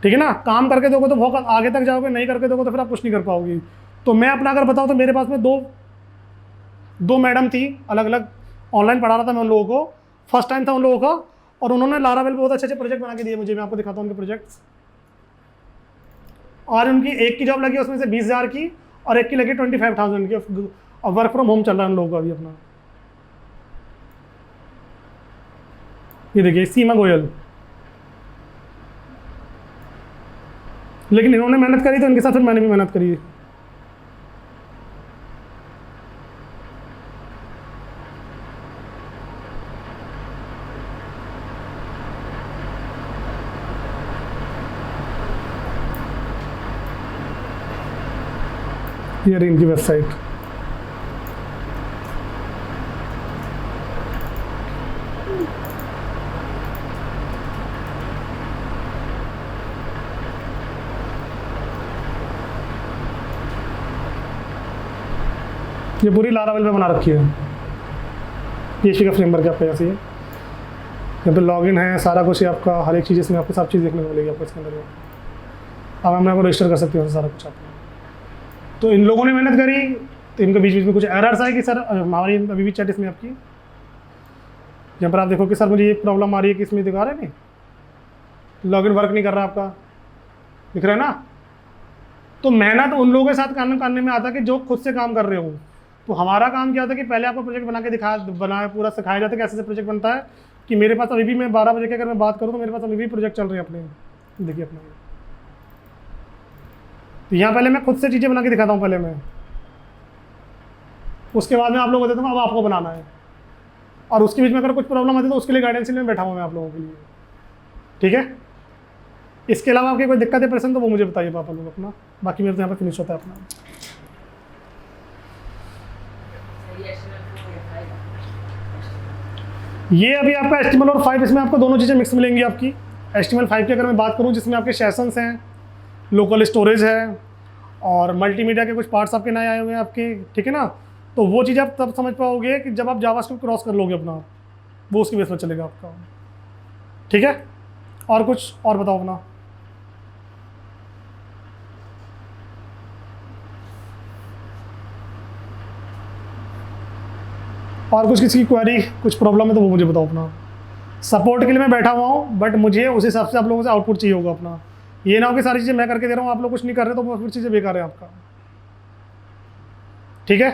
ठीक है ना। काम करके दोगे तो बहुत आगे तक जाओगे, नहीं करके दोगे तो फिर आप कुछ नहीं कर पाओगे। तो मैं अपना अगर बताऊँ तो मेरे पास में दो मैडम थी, अलग अलग ऑनलाइन पढ़ा रहा था मैं उन लोगों को, फर्स्ट टाइम था उन लोगों का, और उन्होंने लारावेल पे बहुत अच्छे प्रोजेक्ट बना के दिए मुझे। मैं आपको दिखाता हूँ उनके प्रोजेक्ट्स। और उनकी एक की जॉब लगी उसमें से 20,000 की, और एक की लगी 25,000 की, और वर्क फ्रॉम होम चल रहा है उन लोगों का अभी अपना। ये देखिए सीमा गोयल, लेकिन इन्होंने मेहनत करी तो इनके साथ फिर मैंने भी मेहनत करी है। ये रही इनकी वेबसाइट। ये पूरी लारावेल पे बना रखी है, PHP का फ्रेमवर्क है आपका। जैसे यहाँ पे लॉगिन है, सारा कुछ है आपका, हर एक चीज़ इसमें आपको सब चीज़ देखने को मिलेगी आपको इसके अंदर। अब हम आपको रजिस्टर कर सकते हो सारा कुछ आपको। तो इन लोगों ने मेहनत करी, तो इनके बीच बीच में कुछ एरर्स आए कि सर हमारी अभी भी चैट इसमें आपकी, यहाँ पर आप देखो कि सर मुझे ये प्रॉब्लम आ रही है कि इसमें दिखा रहे नहीं, लॉगिन वर्क नहीं कर रहा आपका, दिख रहा है ना। तो मेहनत उन लोगों के साथ काम करने में आता है कि जो खुद से काम कर रहे हो। तो हमारा काम क्या होता है कि पहले आपको प्रोजेक्ट बना के पूरा सिखाया जाता है कैसे प्रोजेक्ट बनता है। कि मेरे पास अभी भी, मैं 12 बजे की अगर मैं बात करूँ तो मेरे पास अभी भी प्रोजेक्ट चल रहे हैं अपने, देखिए अपने। तो यहाँ पहले मैं खुद से चीज़ें बना के दिखाता हूँ पहले मैं, उसके बाद में आप लोगों को देता हूँ अब आपको बनाना है। और उसके बीच में अगर कुछ प्रॉब्लम आती है तो उसके लिए गाइडेंस में बैठा हूँ मैं आप लोगों के लिए, ठीक है। इसके अलावा आपकी कोई दिक्कत है परेशान तो वो मुझे बताइए पापा लोग अपना, बाकी मेरे तो यहाँ पर फिनिश होता है अपना। ये अभी आपका HTML और 5, इसमें आपको दोनों चीज़ें मिक्स मिलेंगी आपकी। HTML 5 की अगर मैं बात करूँ जिसमें आपके सेशंस हैं, लोकल स्टोरेज है, और मल्टीमीडिया के कुछ पार्ट्स आपके नए आए हुए हैं आपके, ठीक है ना। तो वो चीज़ आप तब समझ पाओगे कि जब आप जावास्क्रिप्ट क्रॉस कर लोगे अपना, वो उसकी बेस पर चलेगा आपका, ठीक है। और कुछ और बताओ अपना। और कुछ किसी की क्वेरी, कुछ प्रॉब्लम है तो वो मुझे बताओ अपना। सपोर्ट के लिए मैं बैठा हुआ हूँ, बट मुझे उस हिसाब से आप लोगों से आउटपुट चाहिए होगा अपना। ये ना हो कि सारी चीज़ें मैं करके दे रहा हूँ, आप लोग कुछ नहीं कर रहे तो वो फिर चीज़ें बेकार है आपका, ठीक है।